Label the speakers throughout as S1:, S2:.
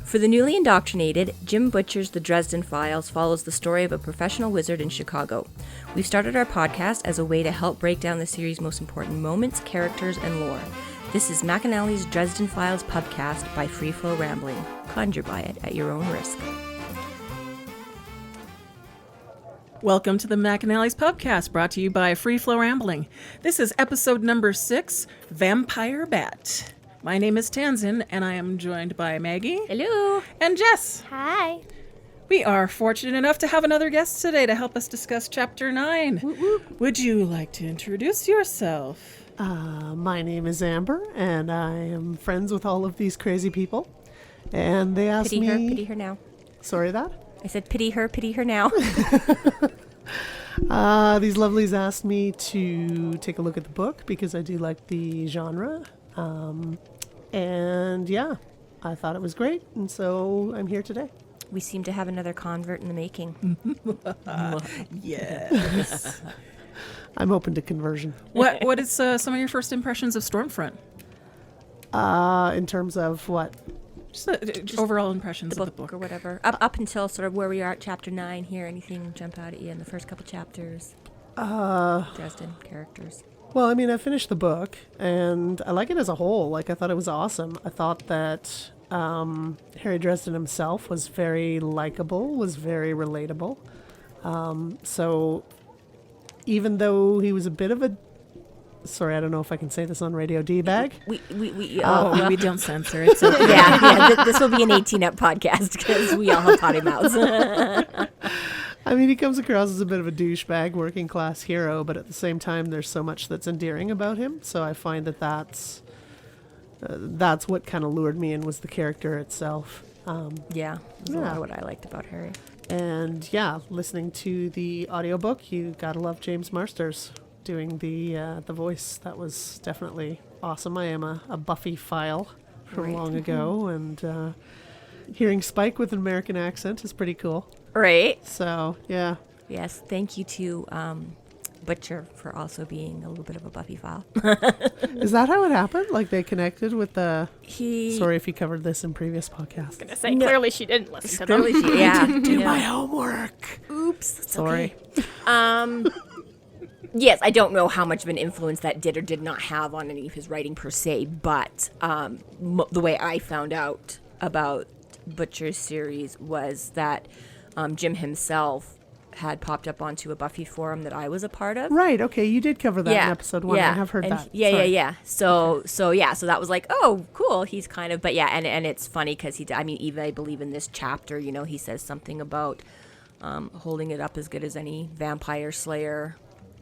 S1: For the newly indoctrinated, Jim Butcher's The Dresden Files follows the story of a professional wizard in Chicago. We've started our podcast as a way to help break down the series' most important moments, characters, and lore. This is McAnally's Dresden Files Pubcast by Free Flow Rambling. Conjure by it at your own risk.
S2: Welcome to the McAnally's Pubcast, brought to you by Free Flow Rambling. This is episode number 6, Vampire Bat. My name is Tansenn, and I am joined by Maggie.
S1: Hello.
S2: And Jess.
S3: Hi.
S2: We are fortunate enough to have another guest today to help us discuss Chapter 9.
S1: Whoop, whoop.
S2: Would you like to introduce yourself?
S4: My name is Amber, and I am friends with all of these crazy people. And they asked me...
S1: Pity her now.
S4: Sorry, that?
S1: I said pity her now.
S4: These lovelies asked me to take a look at the book because I do like the genre. And yeah, I thought it was great, and so I'm here today.
S1: We seem to have another convert in the making.
S2: Yes.
S4: I'm open to conversion.
S2: What is some of your first impressions of Stormfront?
S4: In terms of what?
S2: Just overall impressions
S1: The
S2: of the book.
S1: or whatever. Up until sort of where we are at chapter 9 here. Anything jump out at you in the first couple chapters? Dresden characters.
S4: Well, I mean, I finished the book, and I like it as a whole. Like, I thought it was awesome. I thought that Harry Dresden himself was very likable, was very relatable. So even though he was a bit of a... Sorry, I don't know if I can say this on radio, D-bag.
S2: We don't censor it. So
S1: This will be an 18-up podcast because we all have potty mouths.
S4: I mean, he comes across as a bit of a douchebag, working class hero, but at the same time, there's so much that's endearing about him. So I find that that's what kind of lured me in, was the character itself.
S1: Yeah, that's a lot of what I liked about Harry.
S4: And yeah, listening to the audiobook, you gotta love James Marsters doing the voice. That was definitely awesome. I am a Buffy file from long ago, and hearing Spike with an American accent is pretty cool.
S1: Right.
S4: So, yeah.
S1: Yes, thank you to Butcher for also being a little bit of a Buffy file.
S4: Is that how it happened? Like, they connected with the...
S1: He...
S4: Sorry if you covered this in previous podcasts.
S3: Gonna say, clearly she didn't listen to
S1: Clearly
S3: them.
S1: she, yeah.
S4: Do my homework.
S1: Oops.
S4: Sorry.
S1: Okay. Yes, I don't know how much of an influence that did or did not have on any of his writing per se, but the way I found out about Butcher's series was that Jim himself had popped up onto a Buffy forum that I was a part of.
S4: Right, okay, you did cover that in episode 1. I have heard that.
S1: Yeah. So that was like, oh, cool. He's kind of, but yeah, and it's funny because even I believe in this chapter, he says something about holding it up as good as any vampire slayer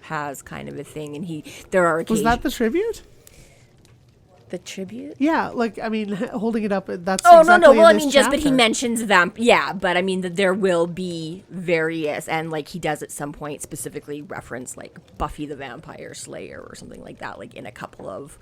S1: has, kind of a thing. And there are occasions.
S4: Was that the tribute?
S1: The tribute?
S4: Yeah, like, I mean, holding it up, that's
S1: Oh,
S4: exactly
S1: no. Well,
S4: in
S1: I
S4: this
S1: mean, just, but he
S4: chapter.
S1: mentions them. Yeah, but I mean, that there will be various, and like he does at some point specifically reference like Buffy the Vampire Slayer or something like that, like in a couple of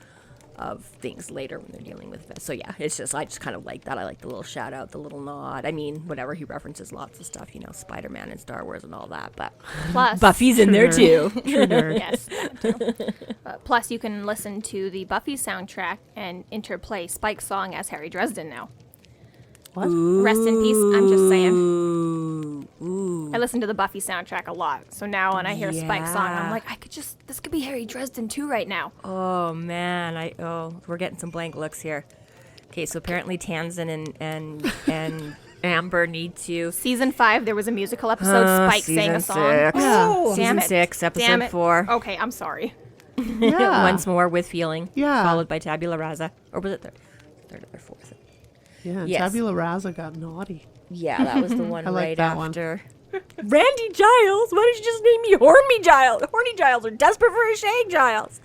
S1: things later when they're dealing with this. So yeah, I just kind of like that. I like the little shout out, the little nod. I mean, whatever, he references lots of stuff, Spider-Man and Star Wars and all that, but
S3: Plus,
S1: Buffy's in there too.
S4: True nerd.
S3: yes. that too. Plus, you can listen to the Buffy soundtrack and interplay Spike's song as Harry Dresden now.
S4: What?
S3: Rest in peace. I'm just saying.
S1: Ooh.
S3: I listen to the Buffy soundtrack a lot, so now when I hear Spike's song, I'm
S1: Yeah.
S3: like, this could be Harry Dresden too right now.
S1: Oh man, we're getting some blank looks here. Okay, so apparently Tansenn and Amber need to.
S3: Season 5, there was a musical episode. Spike sang a
S1: season
S3: song.
S1: 6.
S3: Oh,
S1: Season
S3: damn it.
S1: 6,
S3: Damn
S1: episode
S3: it.
S1: 4.
S3: Okay, I'm sorry.
S4: Yeah.
S1: Once more with feeling.
S4: Yeah.
S1: Followed by Tabula Rasa, or was it third or fourth?
S4: Yeah,
S1: Yes.
S4: Tabula Rasa got naughty.
S1: Yeah, that was the one
S4: I like
S1: right
S4: that one.
S1: after. Randy Giles, why did you just name me Horny Giles? Horny Giles are desperate for a Shag Giles.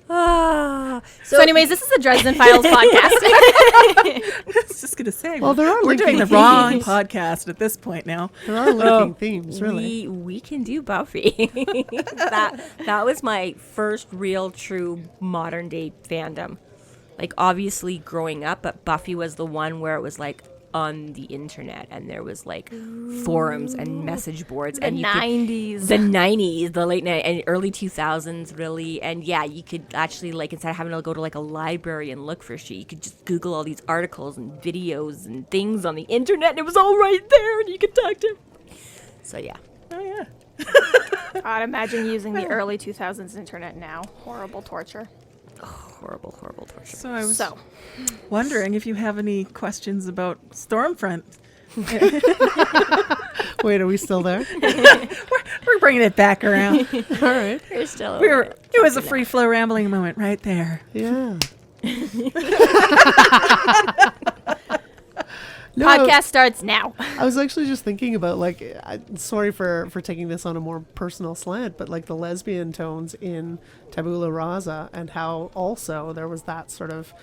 S3: So anyways, this is the Dresden Files podcast.
S2: I was just going to say,
S4: Well, there are
S2: we're doing the
S4: linking
S2: wrong
S4: themes.
S2: podcast at this point now.
S4: There are linking themes, really.
S1: We can do Buffy. that was my first real true modern day fandom. Like, obviously growing up, but Buffy was the one where it was like, on the internet, and there was like forums and message boards,
S3: The
S1: and you could,
S3: 90s.
S1: the 90s, the late and early 2000s, really. And yeah, you could actually, like, instead of having to go to like a library and look for shit, you could just Google all these articles and videos and things on the internet, and it was all right there, and you could talk to. So yeah.
S2: Oh, yeah.
S3: I'd imagine using the early 2000s internet now. Horrible torture.
S1: Horrible torture.
S2: So I was
S3: So,
S2: wondering if you have any questions about Stormfront.
S4: Wait, are we still there?
S2: We're bringing it back around.
S4: All right.
S1: We're still.
S2: It was a free flow rambling moment right there.
S4: Yeah.
S3: podcast starts now.
S4: I was actually just thinking about, like, sorry for taking this on a more personal slant, but like the lesbian tones in Tabula Rasa, and how also there was that sort of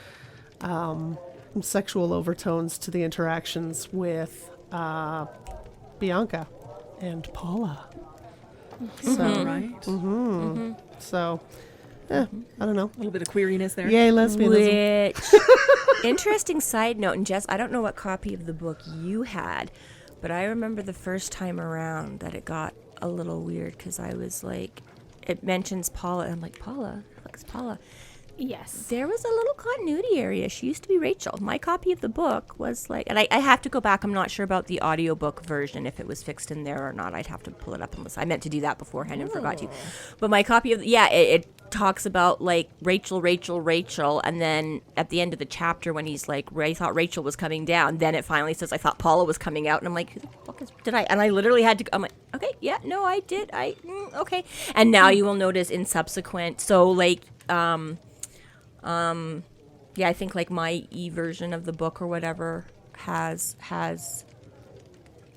S4: sexual overtones to the interactions with Bianca and Paula. So,
S2: Right.
S4: so I don't know.
S2: A little bit of queeriness there.
S4: Yay, lesbianism.
S1: Which, interesting side note, and Jess, I don't know what copy of the book you had, but I remember the first time around that it got a little weird, because I was like, it mentions Paula, and I'm like, Paula? Who the fuck is Paula?
S3: Yes.
S1: There was a little continuity area. She used to be Rachel. My copy of the book was like, and I have to go back. I'm not sure about the audiobook version, if it was fixed in there or not. I'd have to pull it up, unless I meant to do that beforehand and forgot to. But my copy of, it talks about like Rachel, and then at the end of the chapter when he's like, I thought Rachel was coming down, then it finally says, I thought Paula was coming out, and I'm like, who the fuck did I? And I literally had to, I'm like, okay, yeah, no, I did, okay. And now you will notice in subsequent, so like, I think like my version of the book or whatever has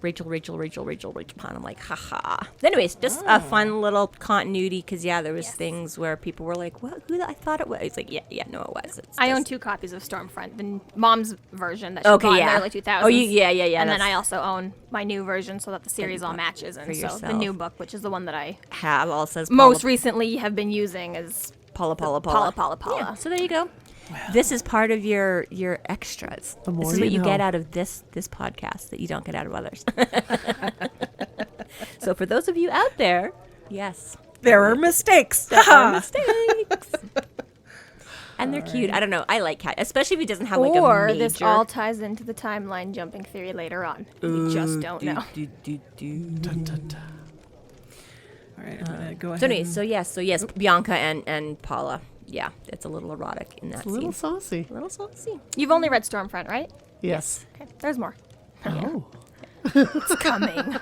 S1: Rachel, and I'm like, haha. Anyways, just a fun little continuity, because there was things where people were like, what, I thought it was. It's like, no, it was.
S3: I own 2 copies of Stormfront, the mom's version that she bought in the early 2000s.
S1: Oh, yeah.
S3: And then I also own my new version, so that the series all matches. And so the new book, which is the one that I
S1: have, all says
S3: most recently have been using, is
S1: Paula.
S3: Paula.
S1: So there you go. Wow. This is part of your extras. This is what you get out of this podcast that you don't get out of others. So for those of you out there, yes,
S2: there are mistakes.
S1: There are mistakes. And they're cute. I don't know. I like cat, especially if he doesn't have like a major.
S3: Or this all ties into the timeline jumping theory later on. We just don't know.
S4: Dun, dun, dun.
S2: All right, I'm gonna go ahead.
S1: So yes, Bianca and Paula. Yeah, it's a little erotic in that
S4: It's a little
S1: scene.
S4: saucy.
S1: A little saucy.
S3: You've only read Stormfront, right?
S4: Yes.
S3: Okay, there's more.
S4: Oh.
S3: It's coming.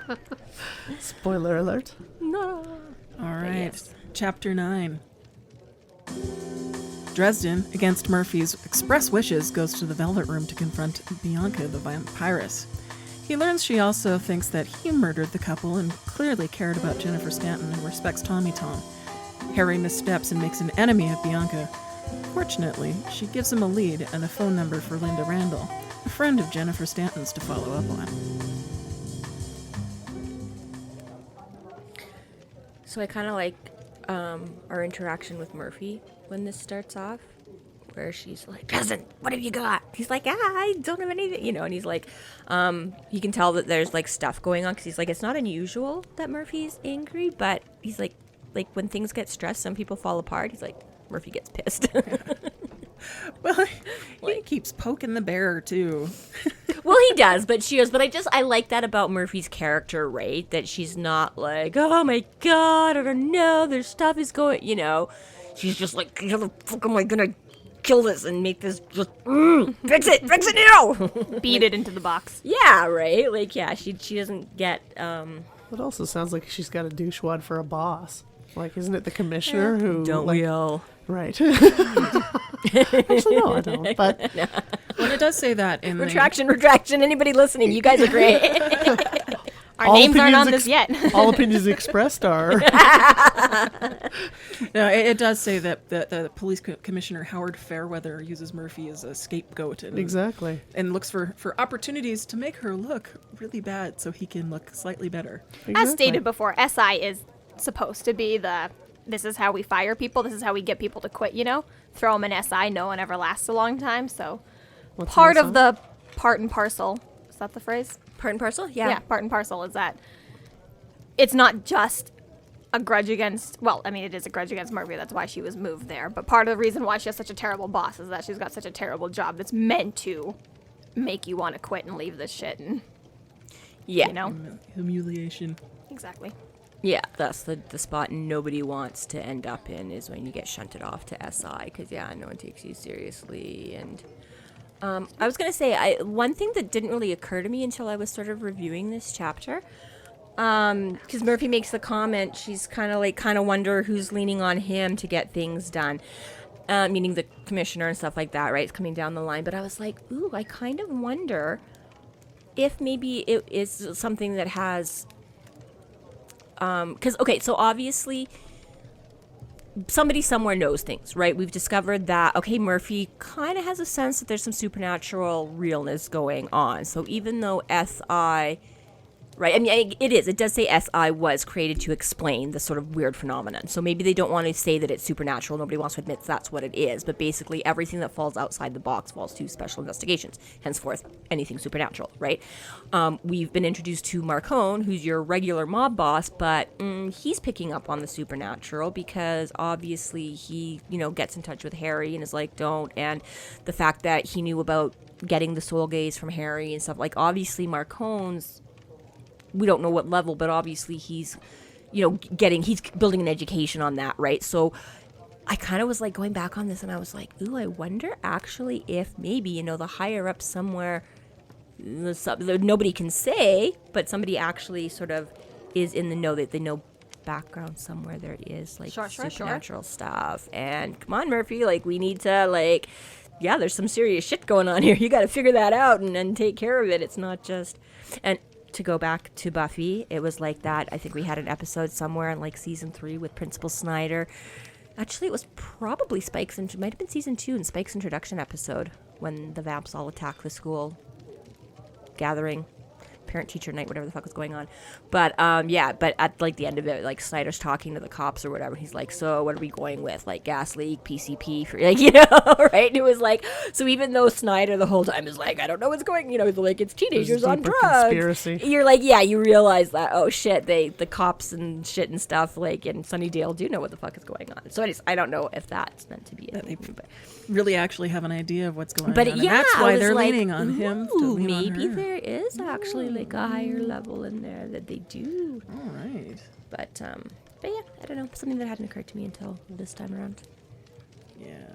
S4: Spoiler alert.
S1: No.
S2: All right,
S1: yes.
S2: Chapter 9. Dresden, against Murphy's express wishes, goes to the Velvet Room to confront Bianca the Vampiress. He learns she also thinks that he murdered the couple and clearly cared about Jennifer Stanton and respects Tommy Tom. Harry missteps and makes an enemy of Bianca. Fortunately, she gives him a lead and a phone number for Linda Randall, a friend of Jennifer Stanton's, to follow up on.
S1: So I kind of like our interaction with Murphy when this starts off, where she's like, "Cousin, what have you got?" He's like, I don't have anything, and he's like, you can tell that there's like stuff going on, because he's like, it's not unusual that Murphy's angry, but he's like when things get stressed, some people fall apart. He's like, Murphy gets pissed.
S2: Well, he keeps poking the bear, too.
S1: Well, he does, but she goes, but I like that about Murphy's character, right? That she's not like, oh my God, I don't know, there's stuff is going, She's just like, how the fuck am I gonna kill this and make this just, fix it now!
S3: Beat it into the box.
S1: Yeah, right? Like, yeah, she doesn't get,
S4: It also sounds like she's got a douchewad for a boss. Like, isn't it the commissioner who...
S1: Don't we all?
S4: Right. Actually, no, I don't. But
S2: Well, it does say that in
S1: Retraction. Anybody listening, you guys are great.
S3: Our names aren't on this yet.
S4: All opinions expressed are...
S2: No, it does say that the police commissioner, Howard Fairweather, uses Murphy as a scapegoat.
S4: Exactly.
S2: And looks for opportunities to make her look really bad so he can look slightly better.
S4: Exactly.
S3: As stated before, SI is supposed to be this is how we fire people, this is how we get people to quit, Throw them in SI, no one ever lasts a long time, so
S4: What's
S3: part
S4: an
S3: of
S4: SI?
S3: the part and parcel that the phrase?
S1: Part and parcel?
S3: Yeah, part and parcel is that it's not just a grudge against, well, I mean, it is a grudge against Murphy. That's why she was moved there. But part of the reason why she has such a terrible boss is that she's got such a terrible job that's meant to make you want to quit and leave this shit. And,
S1: Yeah.
S3: you know?
S2: Humiliation.
S3: Exactly.
S1: Yeah, that's the spot nobody wants to end up in, is when you get shunted off to SI, because, yeah, no one takes you seriously. And I was going to say, one thing that didn't really occur to me until I was sort of reviewing this chapter, because Murphy makes the comment, she's kind of wonder who's leaning on him to get things done, meaning the commissioner and stuff like that, right? It's coming down the line. But I was like, ooh, I kind of wonder if maybe it is something that has... Because, okay, so obviously somebody somewhere knows things, right? We've discovered that, okay, Murphy kind of has a sense that there's some supernatural realness going on. So even though SI, right, I mean, it does say SI was created to explain the sort of weird phenomenon. So maybe they don't want to say that it's supernatural. Nobody wants to admit that's what it is. But basically everything that falls outside the box falls to special investigations. Henceforth, anything supernatural, right? We've been introduced to Marcone, who's your regular mob boss, but he's picking up on the supernatural because obviously he, gets in touch with Harry and is like, don't. And the fact that he knew about getting the soul gaze from Harry and stuff, like, obviously Marcone's, we don't know what level, but obviously he's, he's building an education on that, right? So I kind of was like going back on this and I was like, ooh, I wonder actually if maybe, the higher up somewhere, nobody can say, but somebody actually sort of is in the know, that they know background somewhere there is like supernatural stuff. And come on, Murphy, like we need to yeah, there's some serious shit going on here. You got to figure that out and take care of it. It's not just... And to go back to Buffy, it was like that. I think we had an episode somewhere in season 3 with Principal Snyder. Actually, it was probably Spike's, it might have been season 2 in Spike's introduction episode when the vamps all attack the school gathering, parent-teacher night, whatever the fuck was going on. But but at the end of it, Snyder's talking to the cops or whatever. He's like, so what are we going with? Gas leak, PCP, for right? And it was so even though Snyder the whole time is like, I don't know what's going, it's teenagers on drugs.
S4: Conspiracy.
S1: You're you realize that, oh shit, the cops and shit and stuff in Sunnydale do know what the fuck is going on. So I don't know if that's meant to be a thing, but
S2: really actually have an idea of what's going on.
S1: But
S2: And
S1: yeah,
S2: that's why they're
S1: like,
S2: leaning on him. To
S1: ooh,
S2: lean
S1: maybe
S2: on her.
S1: there is actually a higher level in there that they do.
S2: All right.
S1: But yeah, I don't know, something that hadn't occurred to me until this time around.
S2: Yeah.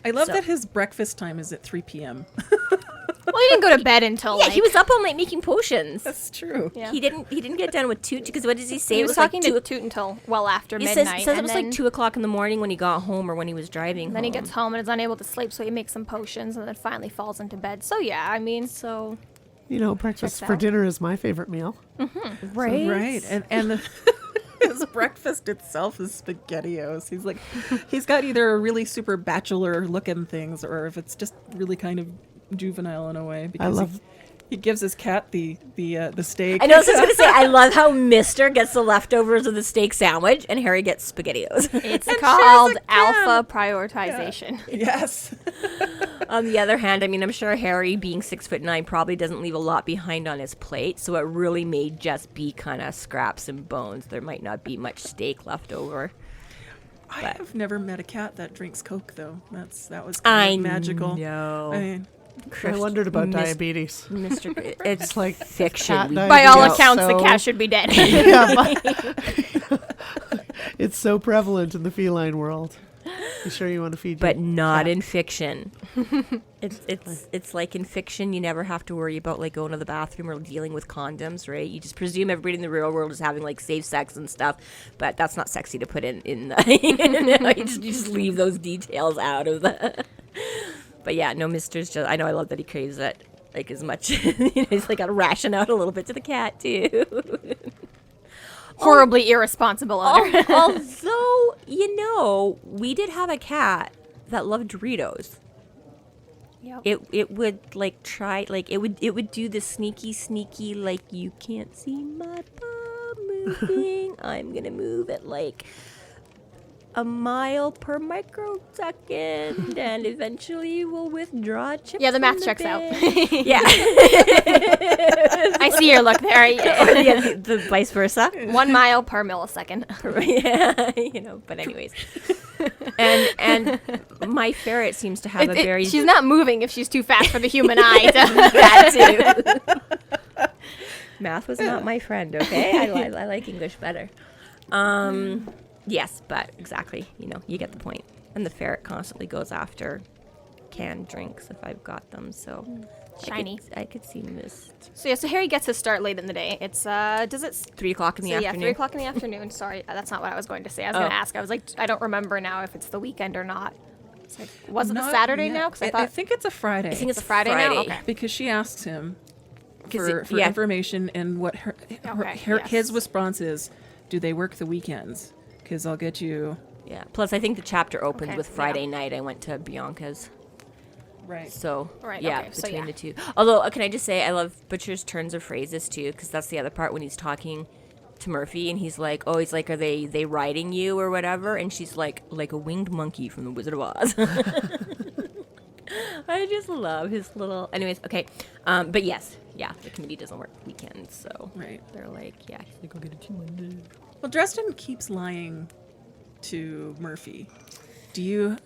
S2: I love that his breakfast time is at 3 p.m.
S3: Well, he didn't go to bed until
S1: Yeah, he was up all night making potions.
S2: That's true.
S3: Yeah.
S1: He didn't get done with Toot, because what does he say?
S3: He
S1: It
S3: was
S1: was
S3: talking
S1: like
S3: to Toot until well after
S1: He
S3: midnight.
S1: says it
S3: and
S1: was
S3: then,
S1: 2 o'clock in the morning when he got home or when he was driving
S3: then he
S1: home.
S3: gets home and is unable to sleep, so he makes some potions and then finally falls into bed. So yeah, I mean,
S1: So
S4: Breakfast
S3: Checks
S4: for
S3: out.
S4: dinner is my favorite meal.
S1: right,
S2: Right. And his breakfast itself is SpaghettiOs. He's got either a really super bachelor looking things, or if it's just really kind of juvenile in a way. Because he gives his cat the steak.
S1: I know, so I was going to say, I love how Mister gets the leftovers of the steak sandwich and Harry gets SpaghettiOs.
S3: it's called alpha prioritization.
S2: Yes.
S1: On the other hand, I mean, I'm sure Harry, being 6'9", probably doesn't leave a lot behind on his plate, so it really may just be kind of scraps and bones. There might not be much steak left over.
S2: I have never met a cat that drinks Coke, though. That was kind of magical.
S1: No.
S2: I mean,
S4: I wondered about diabetes.
S1: Mr. It's
S4: like
S1: fiction.
S4: cat diabetes.
S3: By all
S4: Yeah,
S3: accounts, the
S4: so-
S3: cat should be dead.
S4: It's so prevalent in the feline world. You sure you want to feed
S1: But
S4: your
S1: not
S4: cat?
S1: in fiction. It's like in fiction, you never have to worry about going to the bathroom or dealing with condoms, right? You just presume everybody in the real world is having safe sex and stuff, but that's not sexy to put in the, you just leave those details out of the. But yeah, no, Mister's just. I know, I love that he craves it as much. He's got to ration out a little bit to the cat too.
S3: Horribly irresponsible owner.
S1: Although, we did have a cat that loved Doritos.
S3: Yep.
S1: It would try it would do the sneaky you can't see my paw moving. I'm gonna move it a mile per microsecond, and eventually we'll withdraw chips.
S3: Yeah, the math
S1: from
S3: checks out.
S1: bit. Yeah.
S3: I see your look there.
S1: Yeah, the vice versa.
S3: 1 mile per millisecond.
S1: Yeah, but anyways. And my ferret seems to have a very...
S3: She's not moving if she's too fast for the human eye.
S1: That too. Math was not my friend, okay? I like English better. Yes, but exactly, you get the point. And the ferret constantly goes after canned drinks if I've got them, so...
S3: Shiny.
S1: I could see mist.
S3: So Harry gets his start late in the day. It's,
S1: 3 o'clock in the afternoon.
S3: Yeah, 3 o'clock in the afternoon. Sorry, that's not what I was going to say. I was going to ask. I was like, I don't remember now if it's the weekend or not. It's like, was it the Saturday now? Because
S2: I think it's a Friday.
S3: I think it's a Friday now? Okay.
S2: Because she asks him for
S1: yeah.
S2: information, and what his response is, do they work the weekends? Because I'll get you...
S1: Yeah, plus I think the chapter opened
S3: Okay,
S1: with Friday night. I went to Bianca's.
S2: Right.
S1: So,
S3: Right,
S1: yeah,
S3: okay, so
S1: between
S3: yeah.
S1: the two. Although, can I just say, I love Butcher's turns of phrases, too, because that's the other part when he's talking to Murphy, and he's like, are they riding you or whatever? And she's like a winged monkey from The Wizard of Oz. I just love his little... Anyways, okay. But yes, the committee doesn't work weekends, so...
S2: Right.
S1: They're like, yeah, he's like, I'll get it to you Monday.
S2: Well, Dresden keeps lying to Murphy. Do you,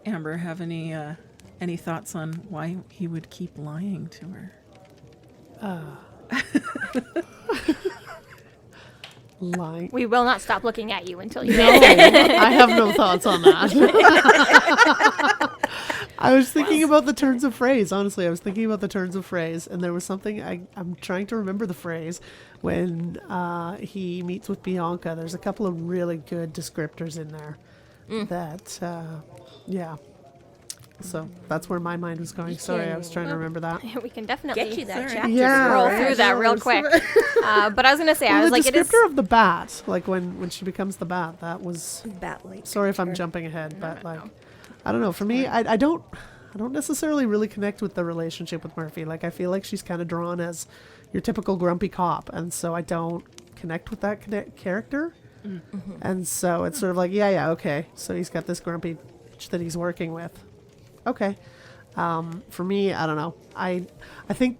S2: Amber, have any thoughts on why he would keep lying to her?
S4: Lying.
S3: We will not stop looking at you until you
S4: No, I have no thoughts on that. I was thinking about the turns of phrase. Honestly, I was thinking about the turns of phrase, and there was something I'm trying to remember the phrase when he meets with Bianca. There's a couple of really good descriptors in there. That, yeah. So that's where my mind was going. Sorry, I was trying to remember that.
S3: We can definitely
S1: Get you that
S2: Sorry.
S1: chapter.
S4: Yeah,
S3: scroll
S4: right.
S3: through that real quick. But I was going to say, I was
S4: the
S3: like, it is...
S4: descriptor of the bat, like when she becomes the bat, that was...
S1: Bat-like.
S4: Sorry if I'm jumping ahead, but like, I don't know. For me, I don't necessarily really connect with the relationship with Murphy. Like, I feel like she's kind of drawn as your typical grumpy cop, and so I don't connect with that character. Mm-hmm. And so it's sort of like, yeah, okay. So he's got this grumpy bitch that he's working with. Okay. For me, I don't know. I think,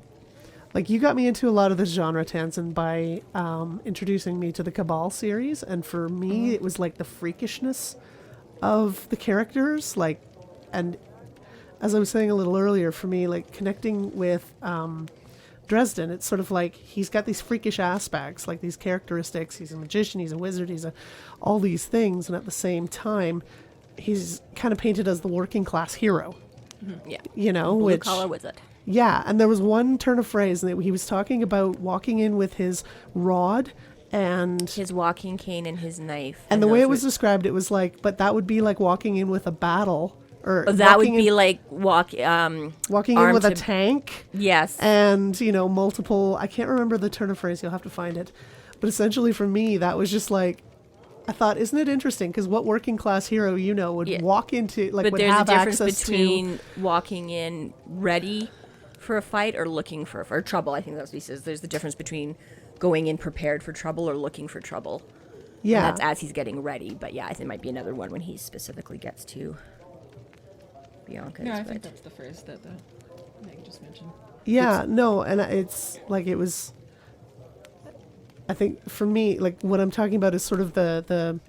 S4: like, you got me into a lot of this genre, Tansenn, by introducing me to the Cabal series, and for me, it was like the freakishness of the characters, like, and as I was saying a little earlier, for me, like, connecting with Dresden, it's sort of like he's got these freakish aspects, like these characteristics. He's a magician, he's a wizard, he's all these things, and at the same time, he's kind of painted as the working class hero.
S1: Yeah.
S4: Blue
S1: collar wizard.
S4: Yeah, and there was one turn of phrase, and he was talking about walking in with his rod and
S1: his walking cane and his knife.
S4: And the way it was described, it was like, but that would be like walking in with a battle, or
S1: that would be like walking
S4: in with a tank.
S1: Yes.
S4: And multiple. I can't remember the turn of phrase. You'll have to find it. But essentially, for me, that was just like, I thought, isn't it interesting? Because what working class hero would walk into, like,
S1: but
S4: would
S1: there's
S4: have
S1: a difference
S4: access
S1: between walking in ready for a fight or looking for trouble. I think that's what he says. There's the difference between going in prepared for trouble or looking for trouble.
S4: Yeah,
S1: and that's as he's getting ready. But yeah, I think it might be another one when he specifically gets to Bianca's.
S2: Yeah, I think that's the phrase that Maggie just mentioned.
S4: Yeah, no, and it's like it was. I think for me, like, what I'm talking about is sort of the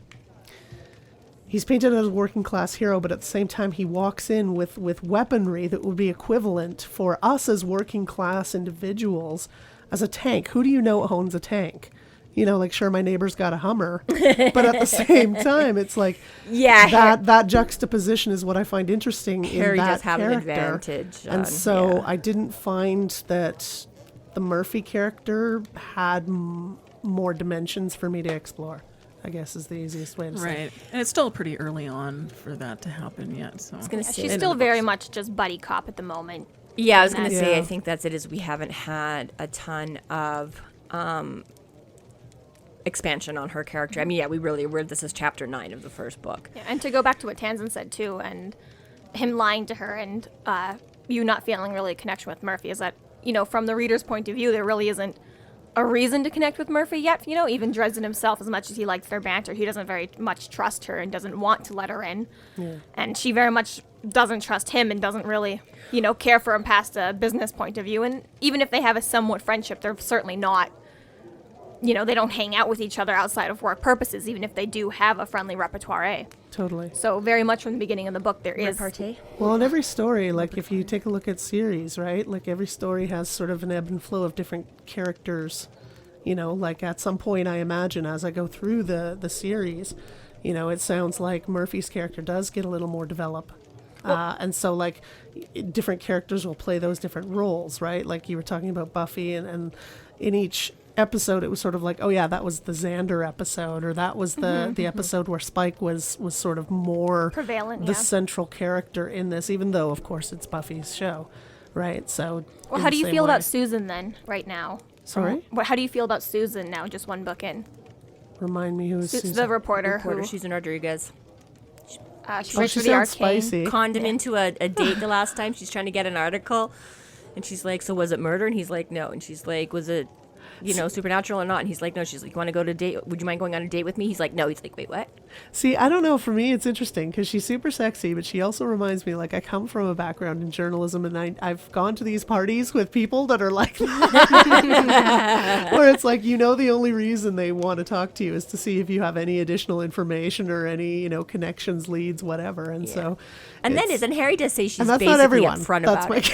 S4: he's painted as a working class hero, but at the same time he walks in with weaponry that would be equivalent for us as working class individuals as a tank. Who do you know owns a tank? Like, sure, my neighbor's got a Hummer, but at the same time, it's like, that juxtaposition is what I find interesting
S1: Harry
S4: in that
S1: does have
S4: character.
S1: an advantage.
S4: And so I didn't find that the Murphy character had more dimensions for me to explore, I guess, is the easiest way to say.
S2: Right. And it's still pretty early on for that to happen yet. So I was
S1: gonna say,
S3: she's still very much just buddy cop at the moment.
S1: Yeah, I was going to say,
S4: Yeah.
S1: I think that's it, is we haven't had a ton of expansion on her character. I mean, this is chapter 9 of the first book.
S3: Yeah, and to go back to what Tansenn said, too, and him lying to her and you not feeling really a connection with Murphy, is that, from the reader's point of view, there really isn't a reason to connect with Murphy yet. You know, even Dresden himself, as much as he likes their banter, he doesn't very much trust her and doesn't want to let her in. Yeah. And she very much doesn't trust him and doesn't really, care for him past a business point of view. And even if they have a somewhat friendship, they're certainly not, they don't hang out with each other outside of work purposes, even if they do have a friendly repertoire.
S4: Totally.
S3: So very much from the beginning of the book, there is...
S1: Repartee.
S4: Well, in every story, like if you take a look at series, right? Like every story has sort of an ebb and flow of different characters. Like at some point, I imagine as I go through the series, it sounds like Murphy's character does get a little more developed. And so like different characters will play those different roles, right? Like you were talking about Buffy and in each episode it was sort of like, oh yeah, that was the Xander episode, or that was the episode where Spike was sort of more
S3: prevalent,
S4: the central character in this, even though of course it's Buffy's show, right? So
S3: well, how do you feel about Susan then right now?
S4: Sorry?
S3: How do you feel about Susan now, just one book in?
S4: Remind me, who is Susan?
S3: The reporter who...
S1: Susan Rodriguez.
S3: She writes for the Arcane.
S4: Spicy.
S1: Conned him into a date the last time. She's trying to get an article. And she's like, so was it murder? And he's like, no. And she's like, was it, supernatural or not? And he's like, no. She's like, you want to go to a date? Would you mind going on a date with me? He's like, no. He's like, wait, what?
S4: See, I don't know. For me, it's interesting because she's super sexy, but she also reminds me, like, I come from a background in journalism, and I've gone to these parties with people that are like that, where it's like, the only reason they want to talk to you is to see if you have any additional information or any, connections, leads, whatever. And so...
S1: And Harry does say she's
S4: and that's
S1: basically
S4: not everyone.
S1: upfront
S4: That's
S1: about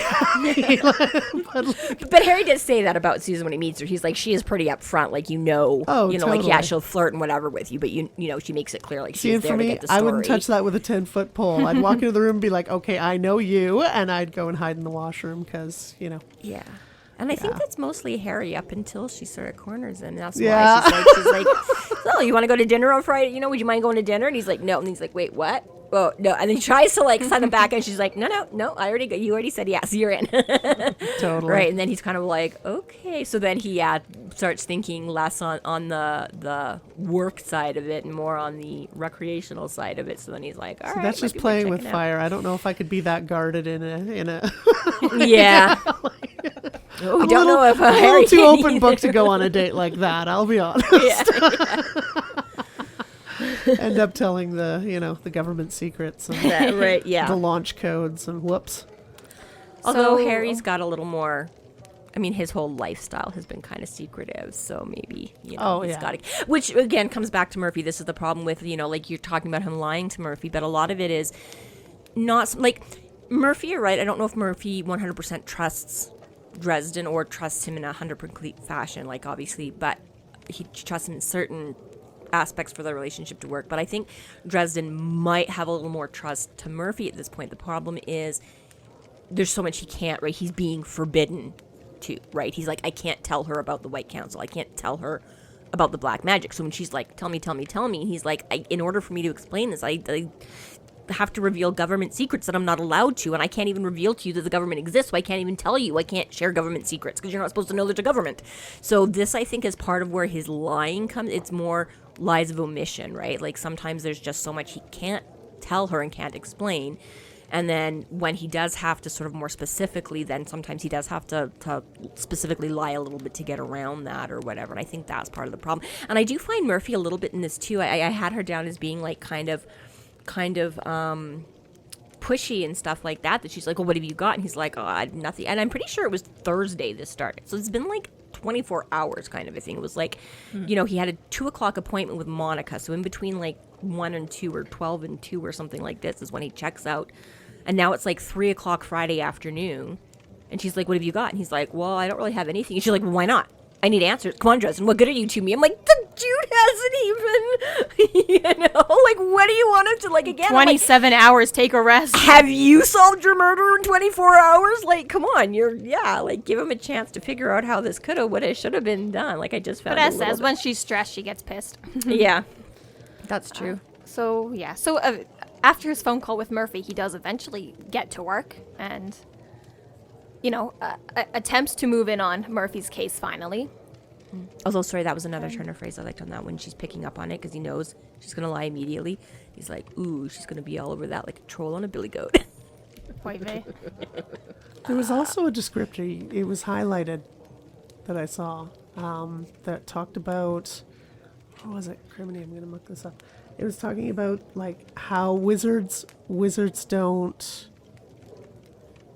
S1: it. But Harry does say that about Susan when he meets her. He's like, she is pretty upfront, like
S4: totally.
S1: like yeah, she'll flirt and whatever with you, but she makes it clear like she's there to get the story.
S4: I wouldn't touch that with a 10-foot pole. I'd walk into the room and be like, okay, I know you, and I'd go and hide in the washroom because
S1: Yeah. And I think that's mostly Harry up until she sort of corners him. That's why she's like, so you want to go to dinner on Friday? Would you mind going to dinner? And he's like, no. And he's like, wait, what? Oh, no. And then he tries to sign him back, and she's like, no, you already said yes, you're in.
S4: Totally.
S1: Right. And then he's kind of like, okay. So then he starts thinking less on the work side of it and more on the recreational side of it. So then he's like, all right.
S4: That's just playing with fire. I don't know if I could be that guarded in a
S1: yeah. We don't know if
S4: a little too open book to go on a date like that. I'll be honest.
S1: Yeah.
S4: End up telling the government secrets and the launch codes and whoops.
S1: Although Harry's got a little more, his whole lifestyle has been kind of secretive, so maybe he's got it. Which again comes back to Murphy. This is the problem with like you're talking about him lying to Murphy, but a lot of it is not like Murphy. You're right. I don't know if Murphy 100% trusts Dresden or trusts him in 100% complete fashion. Like obviously, but he trusts him in certain aspects for the relationship to work. But I think Dresden might have a little more trust to Murphy at this point. The problem is there's so much he can't, right? He's being forbidden to, right? He's like, I can't tell her about the White Council. I can't tell her about the black magic. So when she's like, tell me, he's like, in order for me to explain this, I have to reveal government secrets that I'm not allowed to, and I can't even reveal to you that the government exists, so I can't even tell you. I can't share government secrets because you're not supposed to know there's a government. So this, I think, is part of where his lying comes. It's more lies of omission, right? Like sometimes there's just so much he can't tell her and can't explain. And then when he does have to sort of more specifically, then sometimes he does have to specifically lie a little bit to get around that or whatever. And I think that's part of the problem. And I do find Murphy a little bit in this too. I had her down as being like kind of pushy and stuff like that she's like, well, what have you got? And he's like, oh, I have nothing. And I'm pretty sure it was Thursday this started. So it's been like 24 hours kind of a thing. It was like, he had a 2:00 appointment with Monica. So in between like 1 and 2 or 12 and 2 or something like this is when he checks out. And now it's like 3:00 Friday afternoon. And she's like, what have you got? And he's like, well, I don't really have anything. And she's like, well, why not? I need answers. Come on, Dresden. What good are you to me? I'm like, the dude hasn't even, like, what do you want him to, like, again?
S3: 27 hours, take a rest.
S1: Have you solved your murder in 24 hours? Like, come on. Give him a chance to figure out how this coulda, woulda, shoulda been done. Like, I just found
S3: But as says, when she's stressed, she gets pissed.
S1: Yeah. That's true.
S3: So after his phone call with Murphy, he does eventually get to work and... attempts to move in on Murphy's case finally.
S1: Although, sorry, that was another turn of phrase I liked on that when she's picking up on it because he knows she's going to lie immediately. He's like, ooh, she's going to be all over that like a troll on a billy goat.
S4: There was also a descriptor. It was highlighted that I saw. that talked about, what was it? Criminy, I'm going to look this up. It was talking about like how wizards don't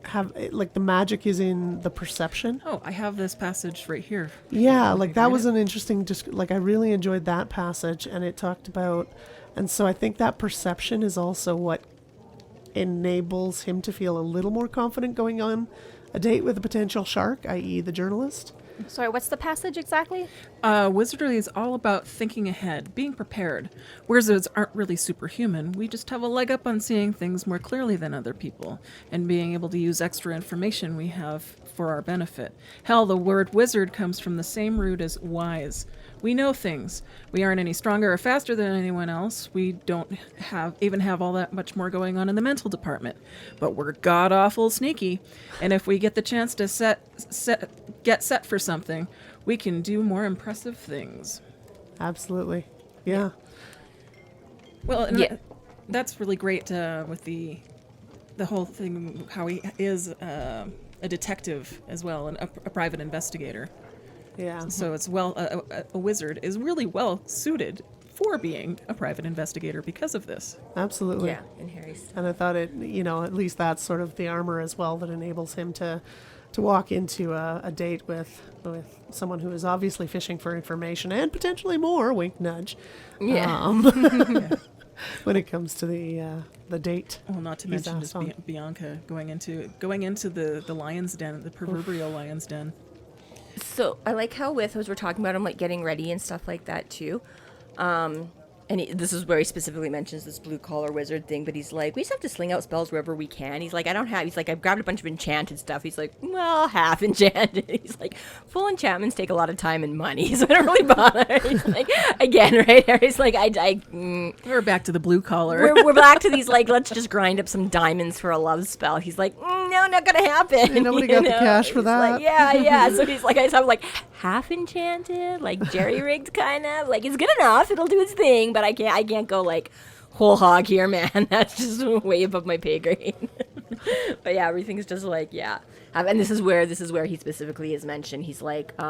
S4: have, like the magic is in the perception.
S2: Oh, I have this passage right here.
S4: Yeah, like that was an interesting, like I really enjoyed that passage, and it talked about, and so I think that perception is also what enables him to feel a little more confident going on a date with a potential shark, i.e. the journalist.
S3: Sorry, what's the passage exactly?
S2: Wizardry is all about thinking ahead, being prepared. Wizards aren't really superhuman. We just have a leg up on seeing things more clearly than other people and being able to use extra information we have for our benefit. Hell, the word wizard comes from the same root as wise. We know things. We aren't any stronger or faster than anyone else. We don't even have all that much more going on in the mental department. But we're god-awful sneaky. And if we get the chance to get set for something, we can do more impressive things.
S4: Absolutely. Yeah.
S2: Well, and that's really great with the whole thing, how he is a detective as well, and a private investigator.
S4: Yeah.
S2: So it's a wizard is really well suited for being a private investigator because of this.
S4: Absolutely.
S1: Yeah, in Harry's.
S4: And I thought it, at least that's sort of the armor as well that enables him to walk into a date with someone who is obviously fishing for information and potentially more, wink nudge.
S1: Yeah.
S4: When it comes to the date.
S2: Well, not to mention just Bianca going into the lion's den, the proverbial lion's den.
S1: So I like how as we're talking about him like getting ready and stuff like that too. And this is where he specifically mentions this blue collar wizard thing, but he's like, we just have to sling out spells wherever we can. He's like, he's like, I've grabbed a bunch of enchanted stuff. He's like, well, half enchanted. He's like, full enchantments take a lot of time and money, so I don't really bother. He's like, again, right? Harry's like,
S2: We're back to the blue collar.
S1: We're back to these, like, let's just grind up some diamonds for a love spell. He's like, no, not gonna happen.
S4: And nobody got the cash for that.
S1: Like, yeah. So he's like, I just have like half enchanted, like jerry rigged kind of. Like, it's good enough. It'll do its thing, but I can't go like whole hog here, man. That's just way above my pay grade. But yeah, everything's just like, yeah. And this is where he specifically is mentioned. He's like, he's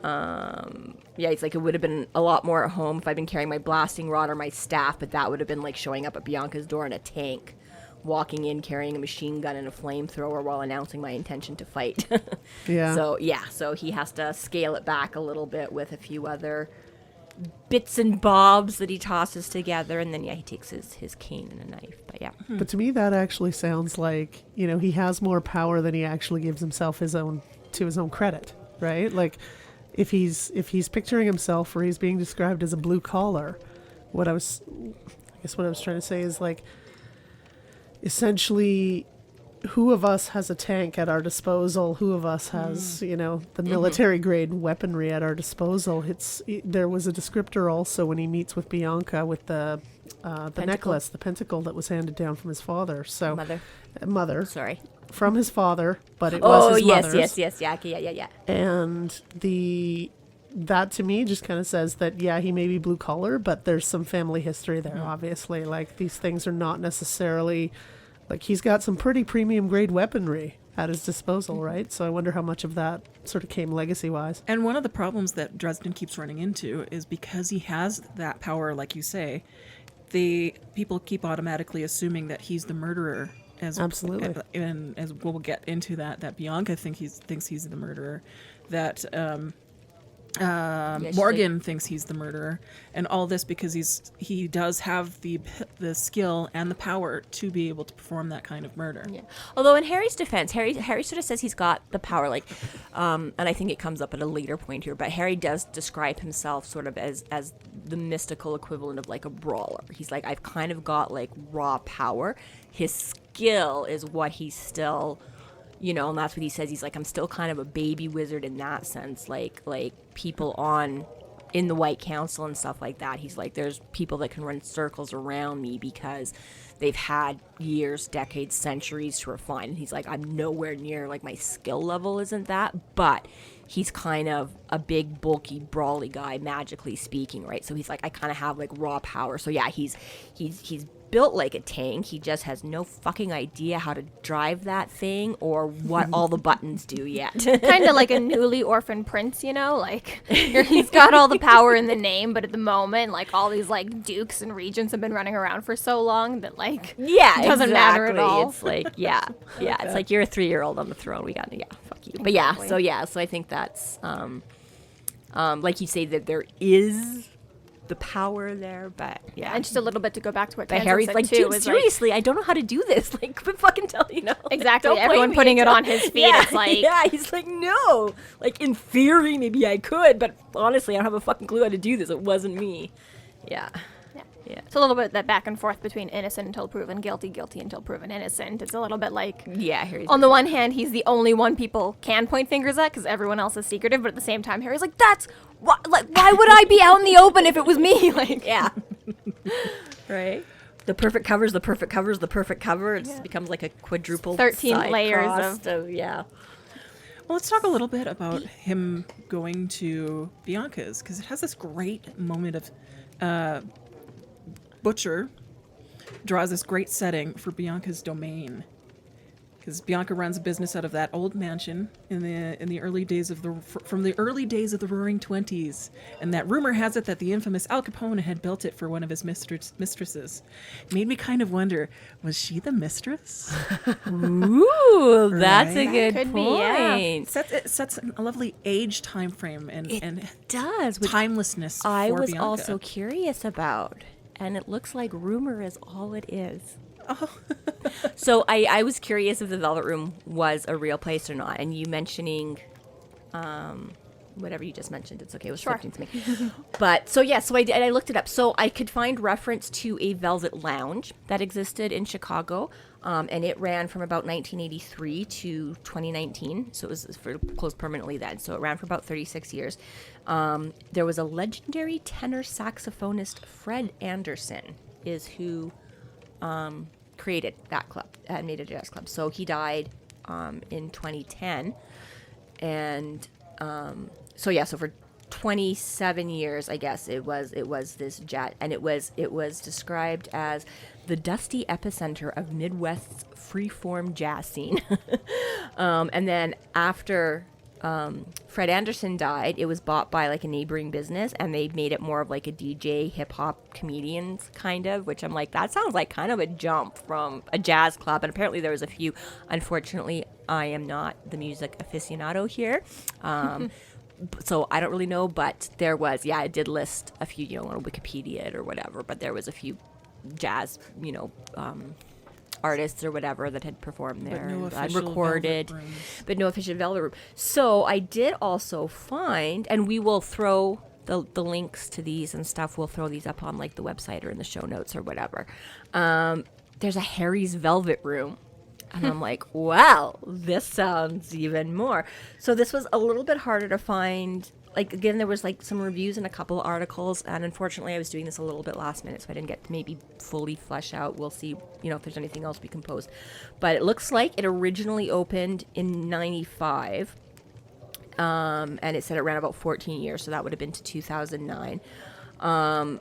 S1: like, it would have been a lot more at home if I'd been carrying my blasting rod or my staff, but that would have been like showing up at Bianca's door in a tank, walking in carrying a machine gun and a flamethrower while announcing my intention to fight.
S4: Yeah.
S1: So he has to scale it back a little bit with a few other bits and bobs that he tosses together, and then he takes his cane and a knife. But yeah.
S4: But to me, that actually sounds like, he has more power than he actually gives himself his own credit, right? Like, if he's picturing himself or he's being described as a blue collar, what I was trying to say is like, essentially, who of us has a tank at our disposal? Who of us has, the military grade weaponry at our disposal? There was a descriptor also when he meets with Bianca with the necklace, the pentacle that was handed down from his father. So mother. Sorry. From his father, but it was his mother's.
S1: Yes, yeah.
S4: And that to me just kind of says that, he may be blue collar, but there's some family history there, obviously. Like, these things are not necessarily, like, he's got some pretty premium grade weaponry at his disposal, right? So I wonder how much of that sort of came legacy-wise.
S2: And one of the problems that Dresden keeps running into is because he has that power, like you say, the people keep automatically assuming that he's the murderer.
S4: Absolutely.
S2: And as we'll get into that Bianca thinks he's the murderer, that Morgan thinks he's the murderer, and all this because he does have the skill and the power to be able to perform that kind of murder.
S1: Yeah. Although in Harry's defense, Harry sort of says he's got the power, like, and I think it comes up at a later point here, but Harry does describe himself sort of as the mystical equivalent of like a brawler. He's like, I've kind of got like raw power. His skill is what he's still, and that's what he says. He's like, I'm still kind of a baby wizard in that sense. Like people in the White Council and stuff like that. He's like, there's people that can run circles around me because they've had years, decades, centuries to refine. And he's like, I'm nowhere near, like, my skill level isn't that, but he's kind of a big, bulky, brawly guy, magically speaking, right? So he's like, I kind of have like raw power. So yeah, he's built like a tank. He just has no fucking idea how to drive that thing or what all the buttons do yet.
S3: Kind of like a newly orphaned prince, you know? Like, he's got all the power in the name, but at the moment, like, all these, like, dukes and regents have been running around for so long that, like,
S1: Yeah,
S3: it doesn't matter at all.
S1: It's like, yeah, it's like you're a 3-year-old on the throne. We got, fuck you. But yeah, so I think that's, like you say, that there is the power there, but yeah.
S3: And just a little bit to go back to what
S1: But
S3: Tansenn
S1: Harry's
S3: said
S1: like,
S3: too,
S1: dude,
S3: is
S1: seriously, I don't know how to do this. Like, but fucking tell
S3: Exactly.
S1: Don't blame
S3: Everyone
S1: me
S3: putting it
S1: until-
S3: on his feet.
S1: Yeah,
S3: It's like,
S1: yeah, he's like, no. Like, in theory, maybe I could, but honestly, I don't have a fucking clue how to do this. It wasn't me. Yeah. Yeah.
S3: it's a little bit that back and forth between innocent until proven guilty, guilty until proven innocent. It's a little bit like,
S1: Yeah, Harry's
S3: on the one hand, he's the only one people can point fingers at because everyone else is secretive, but at the same time, Harry's like, that's what, like, why would I be out in the open if it was me? Like,
S1: yeah. Right? The perfect cover's the perfect cover's the perfect cover. It becomes like a quadruple
S3: 13
S1: side
S3: layers
S1: crossed yeah.
S2: Well, let's talk a little bit about him going to Bianca's, because it has this great moment of Butcher draws this great setting for Bianca's domain, because Bianca runs a business out of that old mansion in the early days of from the early days of the Roaring '20s, and that rumor has it that the infamous Al Capone had built it for one of his mistresses. Made me kind of wonder, was she the mistress?
S1: Ooh, that's a
S2: Right?
S1: good
S3: Could
S1: point.
S3: be,
S2: It sets a lovely age time frame and
S1: Does which
S2: timelessness.
S1: I
S2: for
S1: was
S2: Bianca.
S1: also curious about, and it looks like rumor is all it is.
S2: Oh.
S1: So I was curious if the Velvet Room was a real place or not, and you mentioning whatever you just mentioned, it's okay, it was
S3: Sure.
S1: flipping to me. But so I looked it up. So I could find reference to a Velvet Lounge that existed in Chicago, and it ran from about 1983 to 2019. So it was closed permanently then. So it ran for about 36 years. There was a legendary tenor saxophonist, Fred Anderson, is who created that club and made a jazz club. So he died in 2010, and so for 27 years, I guess it was this jazz, and it was described as the dusty epicenter of Midwest's freeform jazz scene. And then after Fred Anderson died, it was bought by like a neighboring business, and they made it more of like a DJ hip hop comedians kind of, which I'm like, that sounds like kind of a jump from a jazz club. And apparently there was a few. Unfortunately, I am not the music aficionado here. So I don't really know, but there was, it did list a few, on Wikipedia or whatever, but there was a few jazz, artists or whatever that had performed there,
S2: no
S1: and
S2: official
S1: recorded,
S2: Velvet Rooms.
S1: but no official Velvet Room. So I did also find, and we will throw the links to these and stuff. We'll throw these up on like the website or in the show notes or whatever. There's a Harry's Velvet Room. And I'm like, wow, this sounds even more. So this was a little bit harder to find. Like, again, there was like some reviews and a couple of articles. And unfortunately, I was doing this a little bit last minute, so I didn't get to maybe fully flesh out. We'll see, if there's anything else we can post. But it looks like it originally opened in 95. And it said it ran about 14 years. So that would have been to 2009. And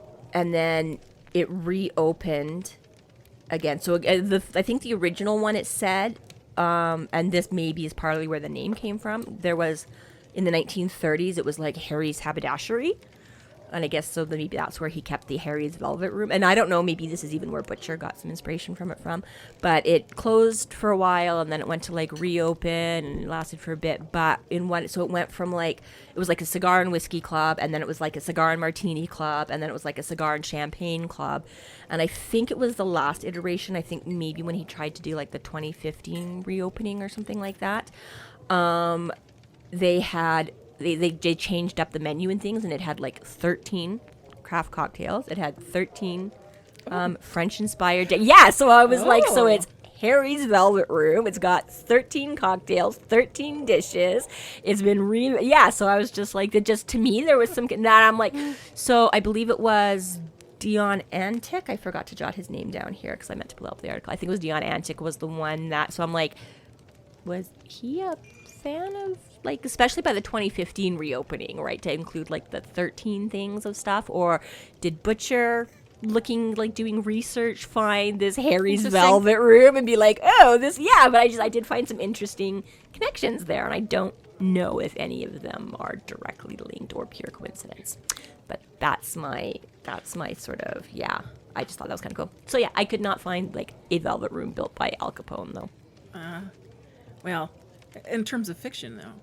S1: then it reopened again. So I think the original one, it said, and this maybe is partly where the name came from, there was, in the 1930s, it was like Harry's Haberdashery. And I guess so maybe that's where he kept the Harry's Velvet Room. And I don't know, maybe this is even where Butcher got some inspiration from. But it closed for a while, and then it went to like reopen, and it lasted for a bit. But so it went from like, it was like a cigar and whiskey club, and then it was like a cigar and martini club, and then it was like a cigar and champagne club. And I think it was the last iteration. I think maybe when he tried to do like the 2015 reopening or something like that. They changed up the menu and things, and it had like 13 craft cocktails. It had 13 French-inspired. So I was like, so it's Harry's Velvet Room. It's got 13 cocktails, 13 dishes. It's been so I was just like, to me, there was some, that I'm like, so I believe it was Dion Antic. I forgot to jot his name down here because I meant to pull up the article. I think it was Dion Antic was the one that, so I'm like, was he a fan of, like, especially by the 2015 reopening, right, to include, like, the 13 things of stuff? Or did Butcher, looking, like, doing research, find this Harry's Velvet Room and be like, oh, this, yeah, but I did find some interesting connections there, and I don't know if any of them are directly linked or pure coincidence. But that's my sort of, yeah, I just thought that was kind of cool. So, yeah, I could not find, like, a Velvet Room built by Al Capone, though.
S2: Well, in terms of fiction, though.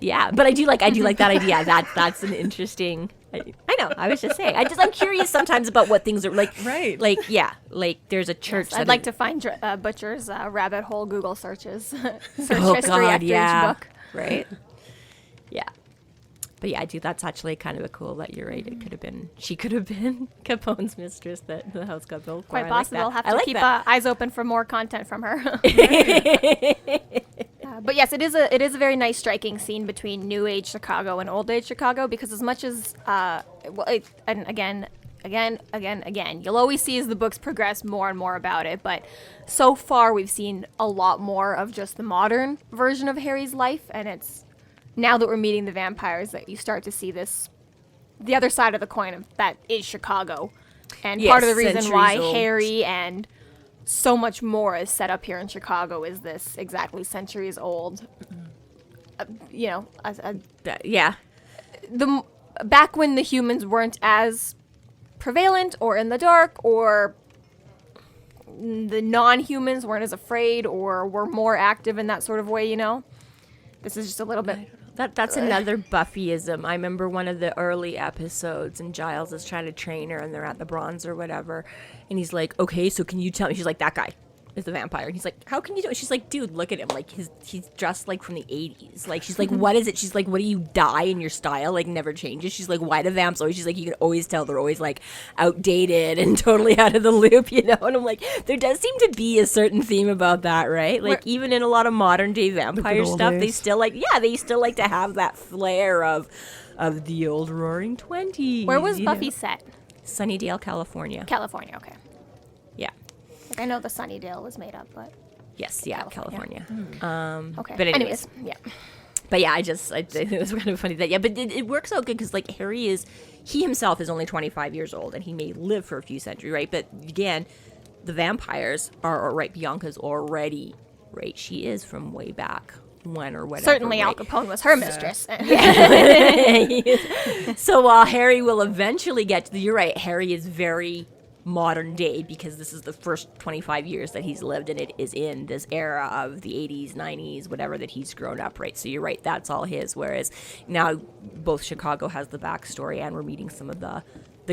S1: Yeah, but I do like that idea. That's an interesting. I know. I was just saying. I'm curious sometimes about what things are like.
S2: Right.
S1: Like, yeah. Like, there's a church.
S3: Yes, I'd like to find Butcher's rabbit hole Google searches. Search
S1: Oh
S3: history
S1: God,
S3: after
S1: yeah.
S3: each book.
S1: Right. Yeah. But yeah, I do. That's actually kind of a cool. That you're right. It could have been. She could have been Capone's mistress that the house got built for.
S3: Quite
S1: I
S3: possible.
S1: Like
S3: I'll
S1: that.
S3: have to
S1: I
S3: keep
S1: like
S3: eyes open for more content from her. But yes, it is a very nice, striking scene between New Age Chicago and Old Age Chicago, because as much as and again, you'll always see as the books progress more and more about it. But so far, we've seen a lot more of just the modern version of Harry's life, and it's now that we're meeting the vampires that you start to see the other side of the coin of that is Chicago, and part of the reason why Harry and so much more is set up here in Chicago is this exactly centuries old,
S1: yeah.
S3: Back when the humans weren't as prevalent or in the dark, or the non-humans weren't as afraid or were more active in that sort of way, This is just a little bit...
S1: That's another Buffyism. I remember one of the early episodes, and Giles is trying to train her, and they're at the Bronze or whatever, and he's like, okay, so can you tell me? She's like, that guy is the vampire. And he's like, how can you do it? She's like, dude, look at him. Like, he's dressed like from the 80s. Like, she's like, what is it? She's like, what do you dye in your style? Like, never changes. She's like, why do vamps always? She's like, you can always tell they're always like outdated and totally out of the loop, And I'm like, there does seem to be a certain theme about that, right? Like, even in a lot of modern day vampire stuff, they still like to have that flair of the old Roaring 20s.
S3: Where was Buffy set?
S1: Sunnydale, California.
S3: California, okay.
S1: Yeah.
S3: Like, I know the Sunnydale was made up, but...
S1: Yes, yeah, California.
S3: Okay.
S1: But anyways,
S3: yeah.
S1: But yeah, it was kind of funny that, yeah, but it works out good because, like, he himself is only 25 years old, and he may live for a few centuries, right? But again, the vampires are right, Bianca's already, right? She is from way back when or whatever.
S3: Certainly
S1: right?
S3: Al Capone was her mistress.
S1: So while Harry will eventually get to you're right, Harry is very modern day because this is the first 25 years that he's lived, and it is in this era of the 80s, 90s, whatever, that he's grown up, right? So you're right, that's all his. Whereas now both Chicago has the backstory, and we're meeting some of the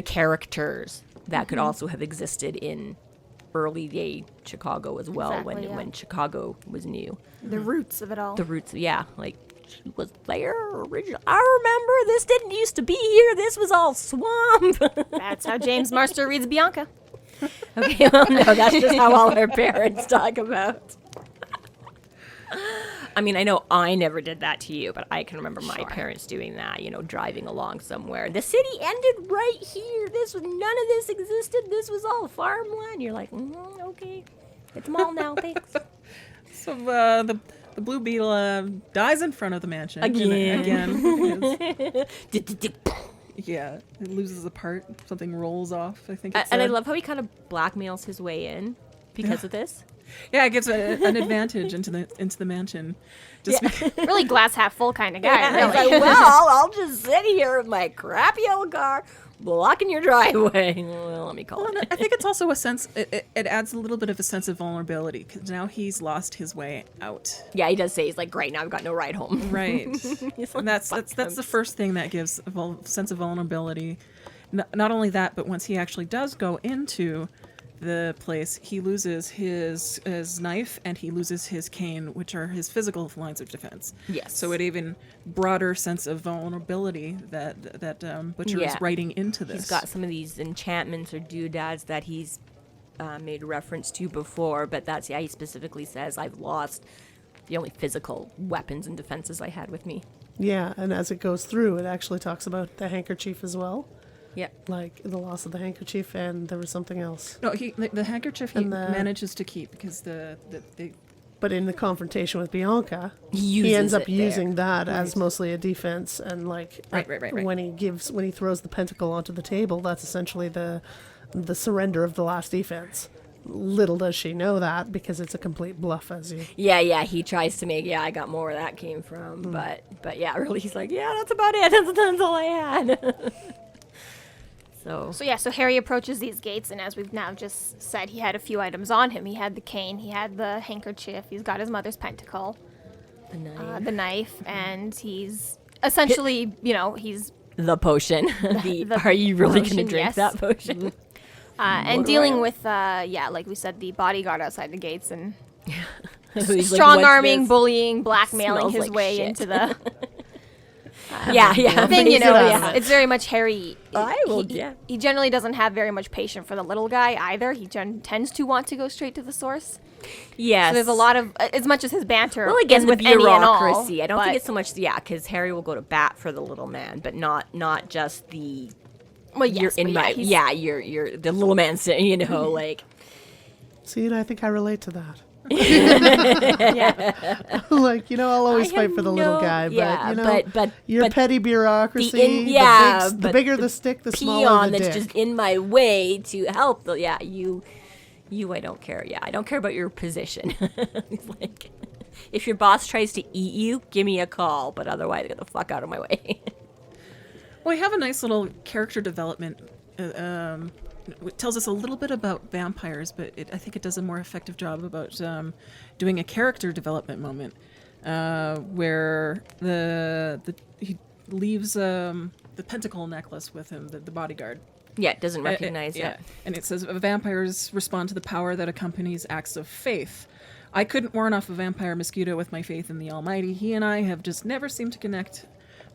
S1: characters that could also have existed in early day Chicago as well.
S3: Exactly,
S1: when Chicago was new.
S3: The roots of it all.
S1: The roots, yeah, like she was there originally. I remember this didn't used to be here. This was all swamp.
S3: That's how James Marster reads Bianca.
S1: Okay, well, no, that's just how all our parents talk about. I mean, I know I never did that to you, but I can remember my parents doing that, driving along somewhere. The city ended right here. None of this existed. This was all farmland. You're like, okay, it's mall now, thanks.
S2: So the Blue Beetle dies in front of the mansion. Again. Yeah, it loses a part. Something rolls off, I think it's
S1: and I love how he kind of blackmails his way in because of this.
S2: Yeah, it gives an advantage into the mansion. Just
S3: Really glass half full kind of guy.
S1: Yeah,
S3: really.
S1: like, well, I'll just sit here with my crappy old car blocking your driveway. Well, let me call it.
S2: I think it's also a sense. It adds a little bit of a sense of vulnerability because now he's lost his way out.
S1: Yeah, he does say he's like, great, now I've got no ride home.
S2: Right,
S1: Like,
S2: and that's the first thing that gives a sense of vulnerability. Not only that, but once he actually does go into the place, he loses his knife and he loses his cane, which are his physical lines of defense.
S1: Yes.
S2: So it even broader sense of vulnerability that Butcher is writing into this.
S1: He's got some of these enchantments or doodads that he's made reference to before, but he specifically says, I've lost the only physical weapons and defenses I had with me.
S4: Yeah, and as it goes through, it actually talks about the handkerchief as well.
S1: Yeah.
S4: Like the loss of the handkerchief, and there was something else.
S2: No, the handkerchief he manages to keep because
S4: But in the confrontation with Bianca,
S1: He
S4: he ends
S1: uses
S4: up
S1: it there.
S4: using that as mostly a defense, and like
S2: Right.
S4: when he throws the pentacle onto the table, that's essentially the surrender of the last defense. Little does she know that, because it's a complete bluff, as you.
S1: Yeah, he tries to make, I got more where that came from, but yeah, really, he's like, yeah, that's about it, that's all I had.
S3: So Harry approaches these gates, and as we've now just said, he had a few items on him. He had the cane, he had the handkerchief, he's got his mother's pentacle, the knife, and he's essentially, he's
S1: the potion. Are you really going to
S3: potion,
S1: drink
S3: yes.
S1: that potion?
S3: and dealing with, like we said, the bodyguard outside the gates, and
S1: He's like,
S3: strong-arming,
S1: "What's this?"
S3: bullying, blackmailing
S1: Smells
S3: his
S1: like
S3: way
S1: shit.
S3: into the
S1: Yeah.
S3: thing,
S4: Face it out of
S3: yeah.
S4: it.
S3: It's very much Harry.
S1: I
S3: He generally doesn't have very much patience for the little guy either. He tends to want to go straight to the source.
S1: Yes.
S3: So there's a lot of, as much as his banter
S1: Well, again,
S3: is
S1: the
S3: with any and all,
S1: bureaucracy. I don't think
S3: but-
S1: it's so much, because Harry will go to bat for the little man, but not just the.
S3: Well, yes,
S1: you're in
S3: but
S1: my.
S3: he's-
S1: Yeah, you're the little man. Like.
S4: See, and I think I relate to that.
S3: yeah.
S4: Like, I'll always
S1: I
S4: fight
S1: have
S4: for the little
S1: no-
S4: guy, but
S1: yeah, but
S4: your petty bureaucracy, the
S1: but
S4: bigger the stick, the smaller
S1: peon
S4: the
S1: that's
S4: dick.
S1: just in my way to help. You, I don't care. Yeah, I don't care about your position. It's like, if your boss tries to eat you, give me a call, but otherwise, get the fuck out of my way.
S2: Well, we have a nice little character development. It tells us a little bit about vampires, but I think it does a more effective job about doing a character development moment where he leaves the pentacle necklace with him, the bodyguard.
S1: Yeah, it doesn't recognize it.
S2: And it says, vampires respond to the power that accompanies acts of faith. I couldn't warn off a vampire mosquito with my faith in the Almighty. He and I have just never seemed to connect.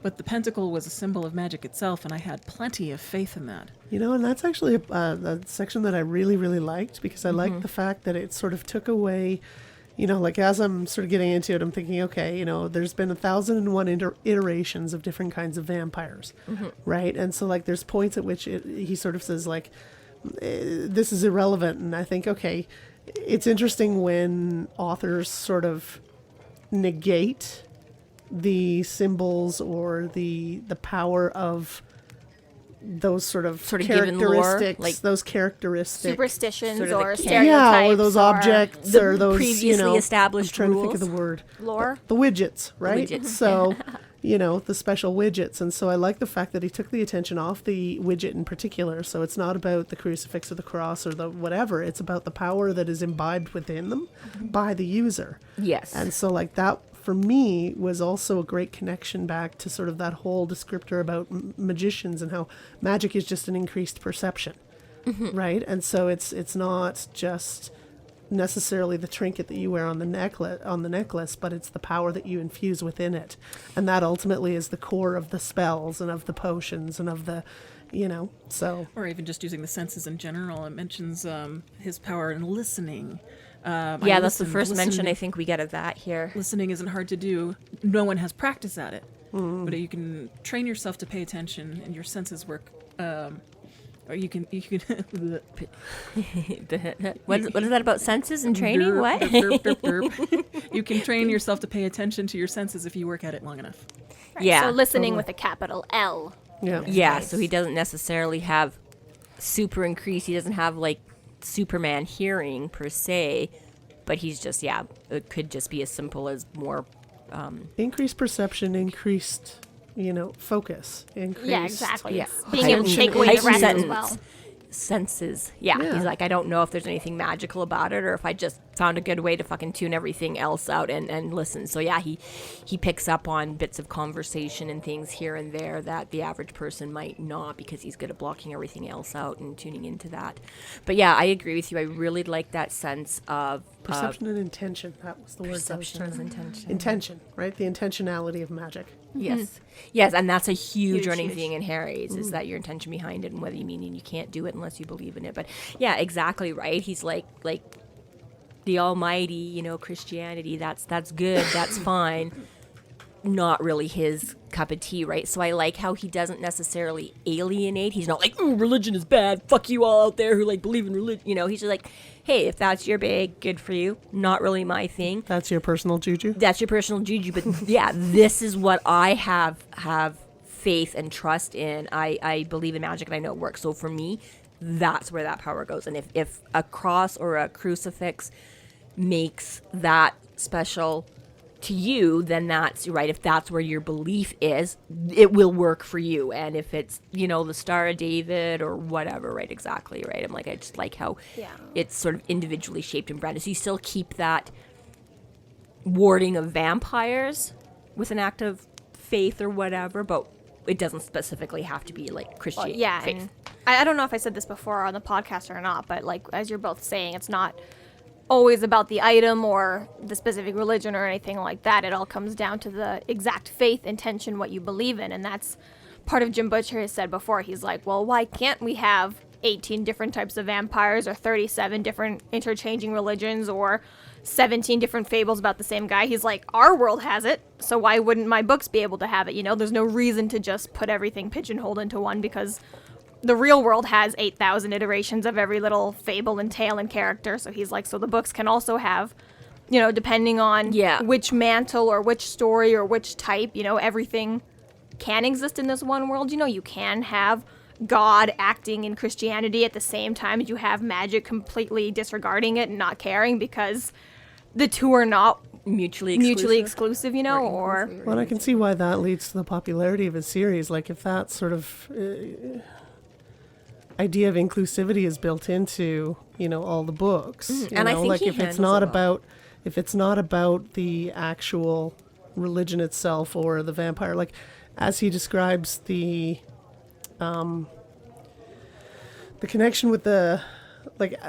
S2: But the pentacle was a symbol of magic itself, and I had plenty of faith in that.
S4: And that's actually a section that I really, really liked, because I liked the fact that it sort of took away, like as I'm sort of getting into it, I'm thinking, okay, there's been 1,001 iterations of different kinds of vampires, right? And so like there's points at which he sort of says like, this is irrelevant. And I think, okay, it's interesting when authors sort of negate the symbols or the power of those sort of
S1: given lore,
S4: characteristics,
S1: like
S4: those characteristics,
S3: Superstitions
S1: sort of the
S3: or
S1: canon.
S3: stereotypes.
S4: or those objects,
S1: The
S4: or those
S1: previously established
S4: I'm trying to think
S1: rules.
S4: of the word.
S3: Lore?
S4: The widgets, right?
S1: widgets.
S4: So, the special widgets, and so I like the fact that he took the attention off the widget in particular. So it's not about the crucifix or the cross or the whatever. It's about the power that is imbibed within them by the user.
S1: Yes.
S4: And so like that, for me, was also a great connection back to sort of that whole descriptor about magicians and how magic is just an increased perception, right? And so it's not just necessarily the trinket that you wear on the necklace, but it's the power that you infuse within it, and that ultimately is the core of the spells and of the potions and of the, so.
S2: Or even just using the senses in general. It mentions his power in listening.
S1: Yeah, that's the first mention I think we get of that here.
S2: Listening isn't hard to do. No one has practice at it. But you can train yourself to pay attention, and your senses work. Or you can.
S1: What is that about senses and training?
S2: Derp,
S1: What?
S2: derp, derp, derp, derp. You can train yourself to pay attention to your senses if you work at it long enough.
S3: Right,
S1: Yeah,
S3: So listening
S4: totally.
S3: with a capital L.
S4: Yeah.
S1: Yeah, so he doesn't necessarily have super increase. He doesn't have like Superman hearing per se, but he's just it could just be as simple as more
S4: Increased perception, increased, focus, increased.
S3: Yeah, exactly.
S1: Yeah.
S3: It's being able to take away the
S1: heightened
S3: rest as
S1: sentence.
S3: well.
S1: senses. Yeah,
S4: Yeah.
S1: he's like, I don't know if there's anything magical about it or if I just found a good way to fucking tune everything else out and listen. So yeah, he picks up on bits of conversation and things here and there that the average person might not, because he's good at blocking everything else out and tuning into that. But yeah, I agree with you. I really like that sense of
S4: Perception and intention. That was the word.
S1: perception and intention.
S4: Intention, right? The intentionality of magic.
S1: Yes. Yes, and that's a huge
S4: Huge,
S1: running
S4: huge.
S1: thing in Harry's is that your intention behind it and whether you mean and you can't do it unless you believe in it. But yeah, exactly right. He's like the almighty, Christianity, that's good, that's fine. not really his cup of tea, right? So I like how he doesn't necessarily alienate. He's not like, "Ooh, religion is bad. Fuck you all out there who like believe in religion." You know, he's just like, "Hey, if that's your bag, good for you. Not really my thing.
S4: That's your personal juju.
S1: That's your personal juju." But yeah, this is what I have faith and trust in. I believe in magic and I know it works. So for me, that's where that power goes. And if a cross or a crucifix makes that special to you, then that's right. If that's where your belief is, it will work for you. And if it's, you know, the Star of David or whatever, right? Exactly, right? I'm like, I just like how it's sort of individually shaped and branded. So you still keep that warding of vampires with an act of faith or whatever, but it doesn't specifically have to be like Christian faith.
S3: And I don't know if I said this before on the podcast or not, but like as you're both saying, it's not always about the item or the specific religion or anything like that. It all comes down to the exact faith, intention, what you believe in. And that's part of Jim Butcher has said before. He's like, well, why can't we have 18 different types of vampires or 37 different interchanging religions or 17 different fables about the same guy? He's like, our world has it, so why wouldn't my books be able to have it? You know, there's no reason to just put everything pigeonholed into one, because the real world has 8,000 iterations of every little fable and tale and character. So he's like, so the books can also have, you know, depending on which mantle or which story or which type, you know, everything can exist in this one world. You know, you can have God acting in Christianity at the same time as you have magic, completely disregarding it and not caring, because the two are not mutually exclusive, you know, or...
S4: Well, I can see why that leads to the popularity of a series. Like, if that sort of idea of inclusivity is built into, you know, all the books.
S1: And I think
S4: like,
S1: he
S4: if it's not about the actual religion itself or the vampire, like, as he describes the connection with the, like,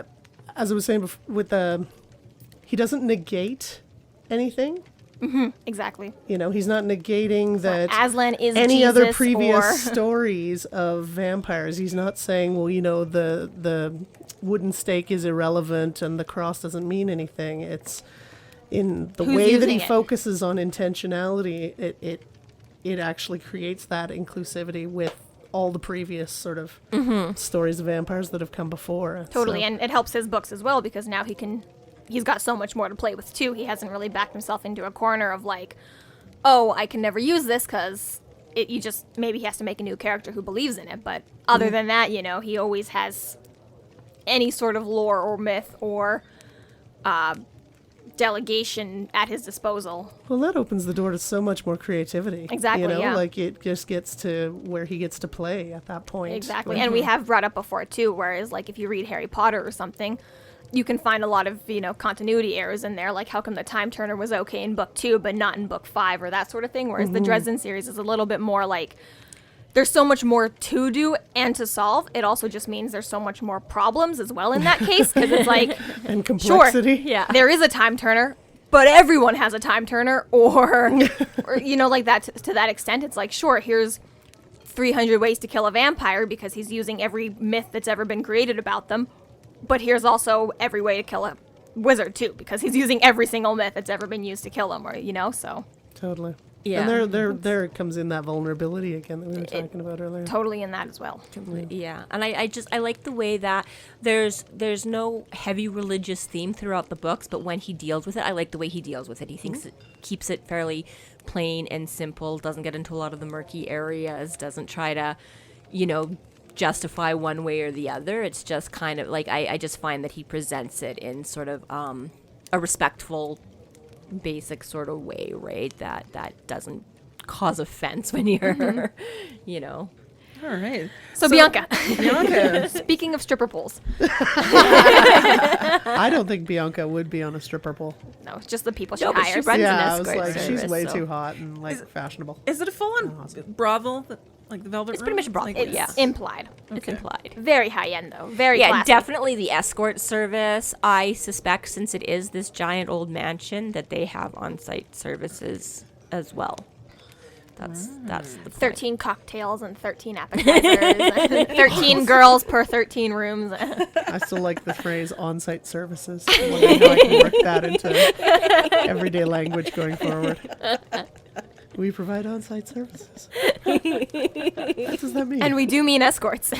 S4: as I was saying before, with the, he doesn't negate anything.
S3: Mm-hmm, exactly.
S4: You know, he's not negating that
S3: Aslan is
S4: any
S3: Jesus
S4: other previous
S3: or...
S4: stories of vampires. He's not saying, well, you know, the wooden stake is irrelevant and the cross doesn't mean anything. It's in the way that he focuses on intentionality, it actually creates that inclusivity with all the previous sort of stories of vampires that have come before.
S3: Totally,
S4: So-
S3: and it helps his books as well, because now he's got so much more to play with too. He hasn't really backed himself into a corner of like, oh, I can never use this because maybe he has to make a new character who believes in it. But other than that, you know, he always has any sort of lore or myth or delegation at his disposal.
S4: Well, that opens the door to so much more creativity.
S3: Exactly,
S4: You know,
S3: yeah.
S4: like it just gets to where he gets to play at that point.
S3: Exactly,
S4: Like,
S3: and we have brought up before too, whereas like if you read Harry Potter or something, you can find a lot of, you know, continuity errors in there, like how come the Time Turner was okay in book 2 but not in book 5 or that sort of thing, whereas the Dresden series is a little bit more like there's so much more to do and to solve. It also just means there's so much more problems as well in that case, because it's like,
S4: and complexity.
S3: Sure, there is a Time Turner, but everyone has a Time Turner, or you know, like that to that extent. It's like, sure, here's 300 ways to kill a vampire because he's using every myth that's ever been created about them, but here's also every way to kill a wizard too, because he's using every single myth that's ever been used to kill them, or, you know, so.
S4: Totally.
S1: Yeah.
S4: And there comes in that vulnerability again that we were talking about earlier.
S3: Totally in that as well.
S1: Yeah, and I like the way that there's no heavy religious theme throughout the books, but when he deals with it, I like the way he deals with it. He thinks it keeps it fairly plain and simple, doesn't get into a lot of the murky areas, doesn't try to, you know, justify one way or the other. It's just kind of like I just find that he presents it in sort of a respectful, basic sort of way, right? That doesn't cause offense when you're, you know.
S2: All right.
S3: So Bianca. Speaking of stripper poles.
S4: I don't think Bianca would be on a stripper pole.
S3: No, it's just the people she
S1: No, but she
S3: hires.
S1: runs an
S4: Yeah, I was
S1: escort
S4: like, she's
S1: service,
S4: way
S1: so-
S4: too hot and like fashionable.
S2: Is it a full-on brothel, like the Velvet
S1: It's
S2: Room?
S1: pretty much a brothel,
S2: Like,
S1: yeah.
S3: It's implied.
S1: It's implied.
S3: Very high end though. Very
S1: Yeah,
S3: classy.
S1: definitely the escort service. I suspect, since it is this giant old mansion, that they have on-site services as well. That's the point.
S3: 13 cocktails and 13 appetizers. 13 girls per 13 rooms.
S4: I still like the phrase on-site services. I wonder how I can work that into everyday language going forward. We provide on-site services. What does that mean?
S3: And we do mean escorts.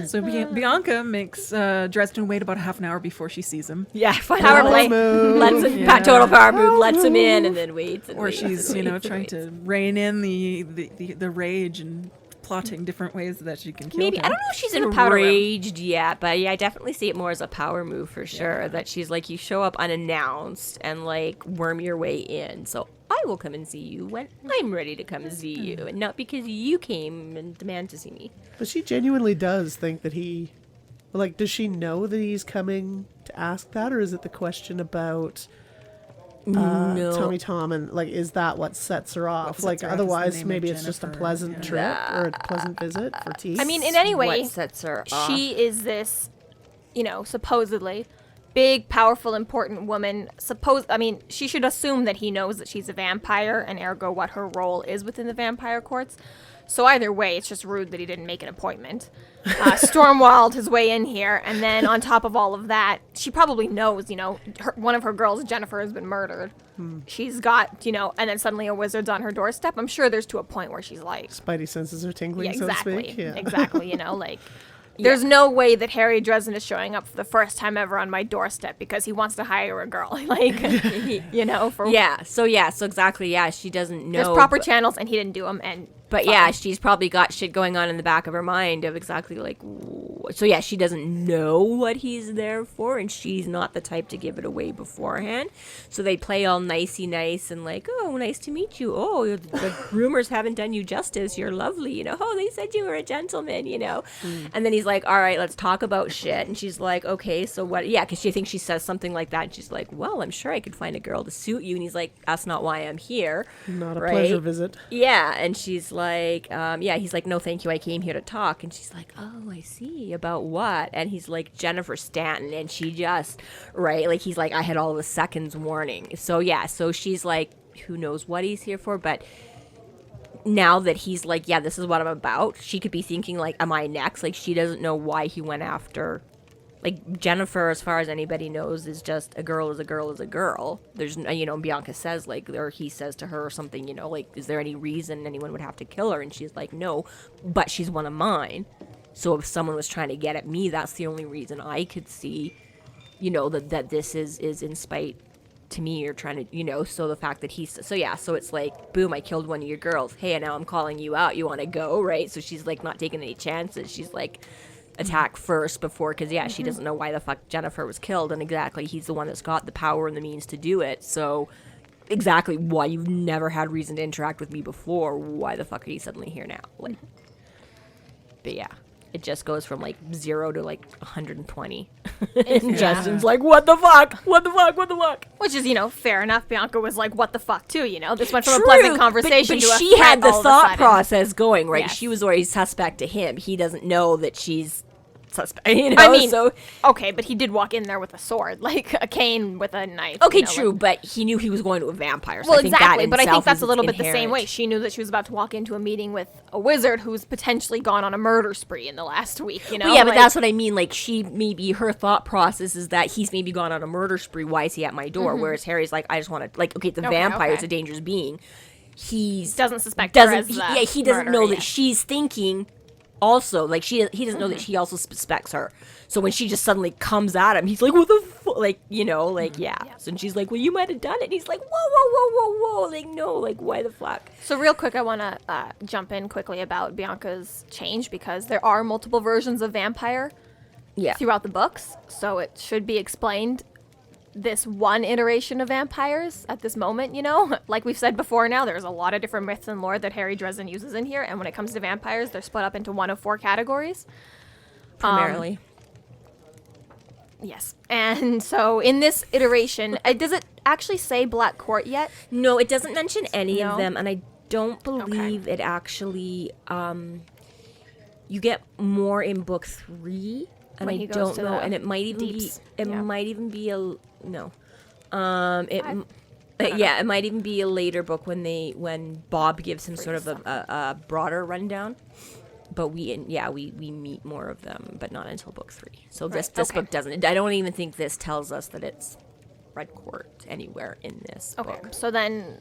S2: So Bianca makes Dresden wait about half an hour before she sees him.
S1: Yeah,
S3: Power play.
S1: Lets him,
S2: Yeah.
S1: total power move, lets him in, and then waits. And
S2: Or
S1: waits
S2: she's,
S1: and waits and
S2: trying
S1: waits.
S2: to rein in the rage and plotting different ways that she can kill
S1: Maybe
S2: him.
S1: I don't know if she's
S3: In a powder room.
S1: enraged yet, but yeah, I definitely see it more as a power move for sure. That she's like, you show up unannounced and like worm your way in. So I will come and see you when I'm ready to come and see you, and not because you came and demand to see me.
S4: But she genuinely does think that he... Like, does she know that he's coming to ask that? Or is it the question about
S1: No.
S4: Tommy Tom? And, like, is that what sets her off?
S2: sets
S4: Like,
S2: her off is the
S4: otherwise,
S2: name of
S4: maybe it's just a
S2: Jennifer,
S4: pleasant
S2: yeah.
S4: trip or a pleasant visit for tea.
S3: I mean, in any way,
S1: What sets her off?
S3: she is this, supposedly big, powerful, important woman. She should assume that he knows that she's a vampire, and ergo what her role is within the vampire courts. So either way, it's just rude that he didn't make an appointment. Stormwalled his way in here, and then on top of all of that, she probably knows, one of her girls, Jennifer, has been murdered. She's got, and then suddenly a wizard's on her doorstep. I'm sure there's to a point where she's like,
S4: Spidey senses are tingling,
S3: yeah,
S4: so to
S3: exactly,
S4: speak. Yeah.
S3: exactly, There's no way that Harry Dresden is showing up for the first time ever on my doorstep because he wants to hire a girl. For
S1: So exactly, yeah, she doesn't know.
S3: there's proper channels, and he didn't do them.
S1: But yeah, she's probably got shit going on in the back of her mind of exactly like, so yeah, she doesn't know what he's there for, and she's not the type to give it away beforehand. So they play all nicey nice and like, oh, nice to meet you. Oh, the rumors haven't done you justice. You're lovely, Oh, they said you were a gentleman, And then he's like, all right, let's talk about shit. And she's like, okay, so what? Yeah, because she thinks she says something like that. And she's like, well, I'm sure I could find a girl to suit you. And he's like, that's not why I'm here.
S4: Not a
S1: right?
S4: pleasure visit.
S1: Yeah, and she's like, he's like, no, thank you, I came here to talk. And she's like, oh, I see, about what? And he's like, Jennifer Stanton, and she just, right, like, he's like, I had all the seconds warning. So, yeah, so she's like, who knows what he's here for, but now that he's like, yeah, this is what I'm about, she could be thinking, like, am I next? Like, she doesn't know why he went after... Like, Jennifer, as far as anybody knows, is just a girl is a girl is a girl. There's, Bianca says, like, or he says to her or something, like, is there any reason anyone would have to kill her? And she's like, no, but she's one of mine. So if someone was trying to get at me, that's the only reason I could see, that this is in spite to me or trying to, so the fact that so it's like, boom, I killed one of your girls. Hey, and now I'm calling you out. You want to go, right? So she's, like, not taking any chances. She's like... attack first before, because she doesn't know why the fuck Jennifer was killed, and exactly he's the one that's got the power and the means to do it. So exactly why you've never had reason to interact with me before, why the fuck are you suddenly here now? Like, but yeah, it just goes from like 0 to like 120. And Justin's like, what the fuck, what the fuck, what the fuck?
S3: Which is, fair enough. Bianca was like, what the fuck, too, This went from a pleasant conversation
S1: but
S3: to a
S1: she had the
S3: all of a
S1: thought
S3: sudden.
S1: process going, right?
S3: Yes.
S1: She was already suspect to him. He doesn't know that she's suspect, so...
S3: Okay, but he did walk in there with a sword, like a cane with a knife.
S1: Okay, true, but he knew he was going to a vampire, so
S3: Well,
S1: I think that
S3: exactly, but I think
S1: itself
S3: that's
S1: is
S3: a little bit the
S1: inherent.
S3: same way. She knew that she was about to walk into a meeting with a wizard who's potentially gone on a murder spree in the last week,
S1: Well, yeah, but that's what I mean. Like, her thought process is that he's maybe gone on a murder spree. Why is he at my door? Whereas Harry's like, I just want to, like, okay, the vampire's a dangerous being. He
S3: doesn't suspect her as
S1: he doesn't know that
S3: yet.
S1: she's thinking also, like, he doesn't know that she also suspects her. So when she just suddenly comes at him, he's like, what the fuck? Like, yeah. So she's like, well, you might have done it. And he's like, whoa. Like, no, like, why the fuck?
S3: So real quick, I want to jump in quickly about Bianca's change, because there are multiple versions of vampire throughout the books. So it should be explained. This one iteration of vampires at this moment, like we've said before now, there's a lot of different myths and lore that Harry Dresden uses in here. And when it comes to vampires, they're split up into one of 4 categories.
S1: Primarily.
S3: Yes. And so in this iteration, does it actually say Black Court yet?
S1: No, it doesn't mention any
S3: No?
S1: of them, and I don't believe it actually. You get more in book 3, and
S3: When
S1: I
S3: he goes
S1: don't
S3: to
S1: know,
S3: the
S1: and it might even
S3: deeps.
S1: be. It
S3: Yeah.
S1: might even be a no. It might even be a later book when Bob gives him sort of a broader rundown. But we meet more of them, but not until book 3. So this book doesn't. I don't even think this tells us that it's red court anywhere in this
S3: Okay,
S1: book.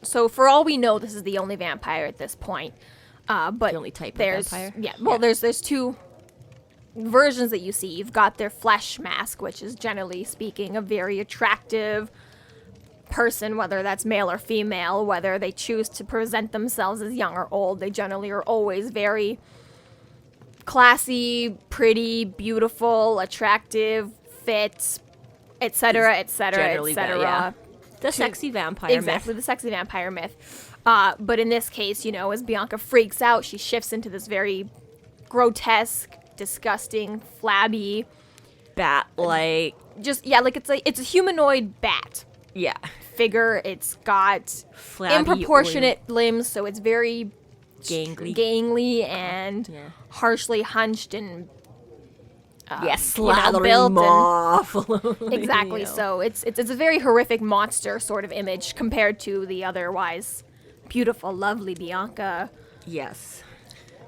S3: so for all we know, this is the only vampire at this point. But
S1: The only type of
S3: there's
S1: vampire?
S3: there's two versions that you see. You've got their flesh mask, which is generally speaking a very attractive person, whether that's male or female, whether they choose to present themselves as young or old. They generally are always very classy, pretty, beautiful, attractive, fit, etc., etc.,
S1: Generally that,
S3: etc.
S1: yeah. The sexy vampire
S3: Exactly,
S1: myth.
S3: the sexy vampire myth. But in this case, you know, as Bianca freaks out, she shifts into this very grotesque, disgusting, flabby,
S1: Bat-like.
S3: like it's a humanoid bat
S1: Yeah.
S3: figure. It's got
S1: Flabby,
S3: improportionate limbs, so it's very
S1: Gangly.
S3: and
S1: Yeah.
S3: harshly hunched and
S1: Yes,
S3: you know,
S1: slathering
S3: built and-
S1: moth.
S3: exactly.
S1: You know.
S3: So it's a very horrific monster sort of image compared to the otherwise beautiful, lovely Bianca.
S1: Yes.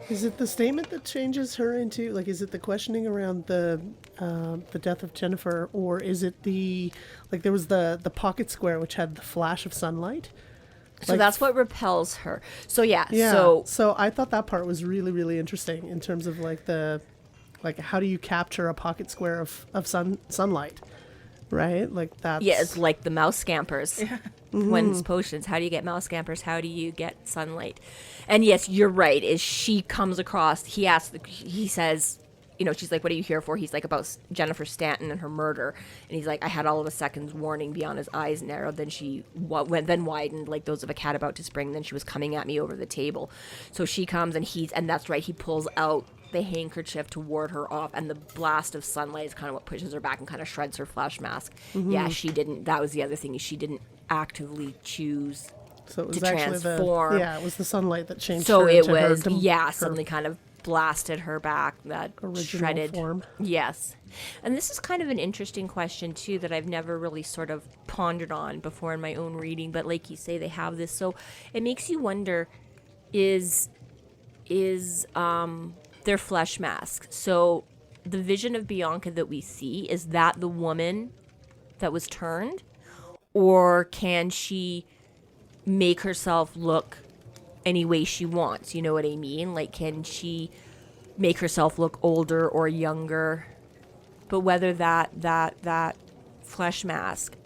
S4: Is it the statement that changes her into, like, is it the questioning around the death of Jennifer, or is it there was the pocket square which had the flash of sunlight?
S1: So
S4: Like-
S1: that's what repels her. So yeah.
S4: Yeah.
S1: So
S4: So I thought that part was really, really interesting in terms of how do you capture a pocket square of sunlight, right? Like that's
S1: yeah, it's like the mouse scampers. When it's potions, how do you get mouse scampers? How do you get sunlight? And yes, you're right. Is she comes across? He says, you know, she's like, "What are you here for?" He's like, "About Jennifer Stanton and her murder." And he's like, "I had all of a second's warning." Bianca's eyes narrowed. Then she then widened like those of a cat about to spring. Then she was coming at me over the table. So she comes and that's right. He pulls out the handkerchief to ward her off, and the blast of sunlight is kind of what pushes her back and kind of shreds her flesh mask. Yeah, she didn't. That was the other thing, is she didn't actively choose
S4: so it was
S1: to
S4: actually
S1: transform.
S4: it was the sunlight that changed
S1: So
S4: her
S1: it
S4: into her
S1: was
S4: her
S1: suddenly kind of blasted her back, that
S4: original
S1: shredded
S4: form.
S1: Yes. And this is kind of an interesting question too that I've never really sort of pondered on before in my own reading, but like you say, they have this, so it makes you wonder, is their flesh mask. So the vision of Bianca that we see, is that the woman that was turned, or can she make herself look any way she wants? You know what I mean? Like, can she make herself look older or younger? But whether that flesh mask,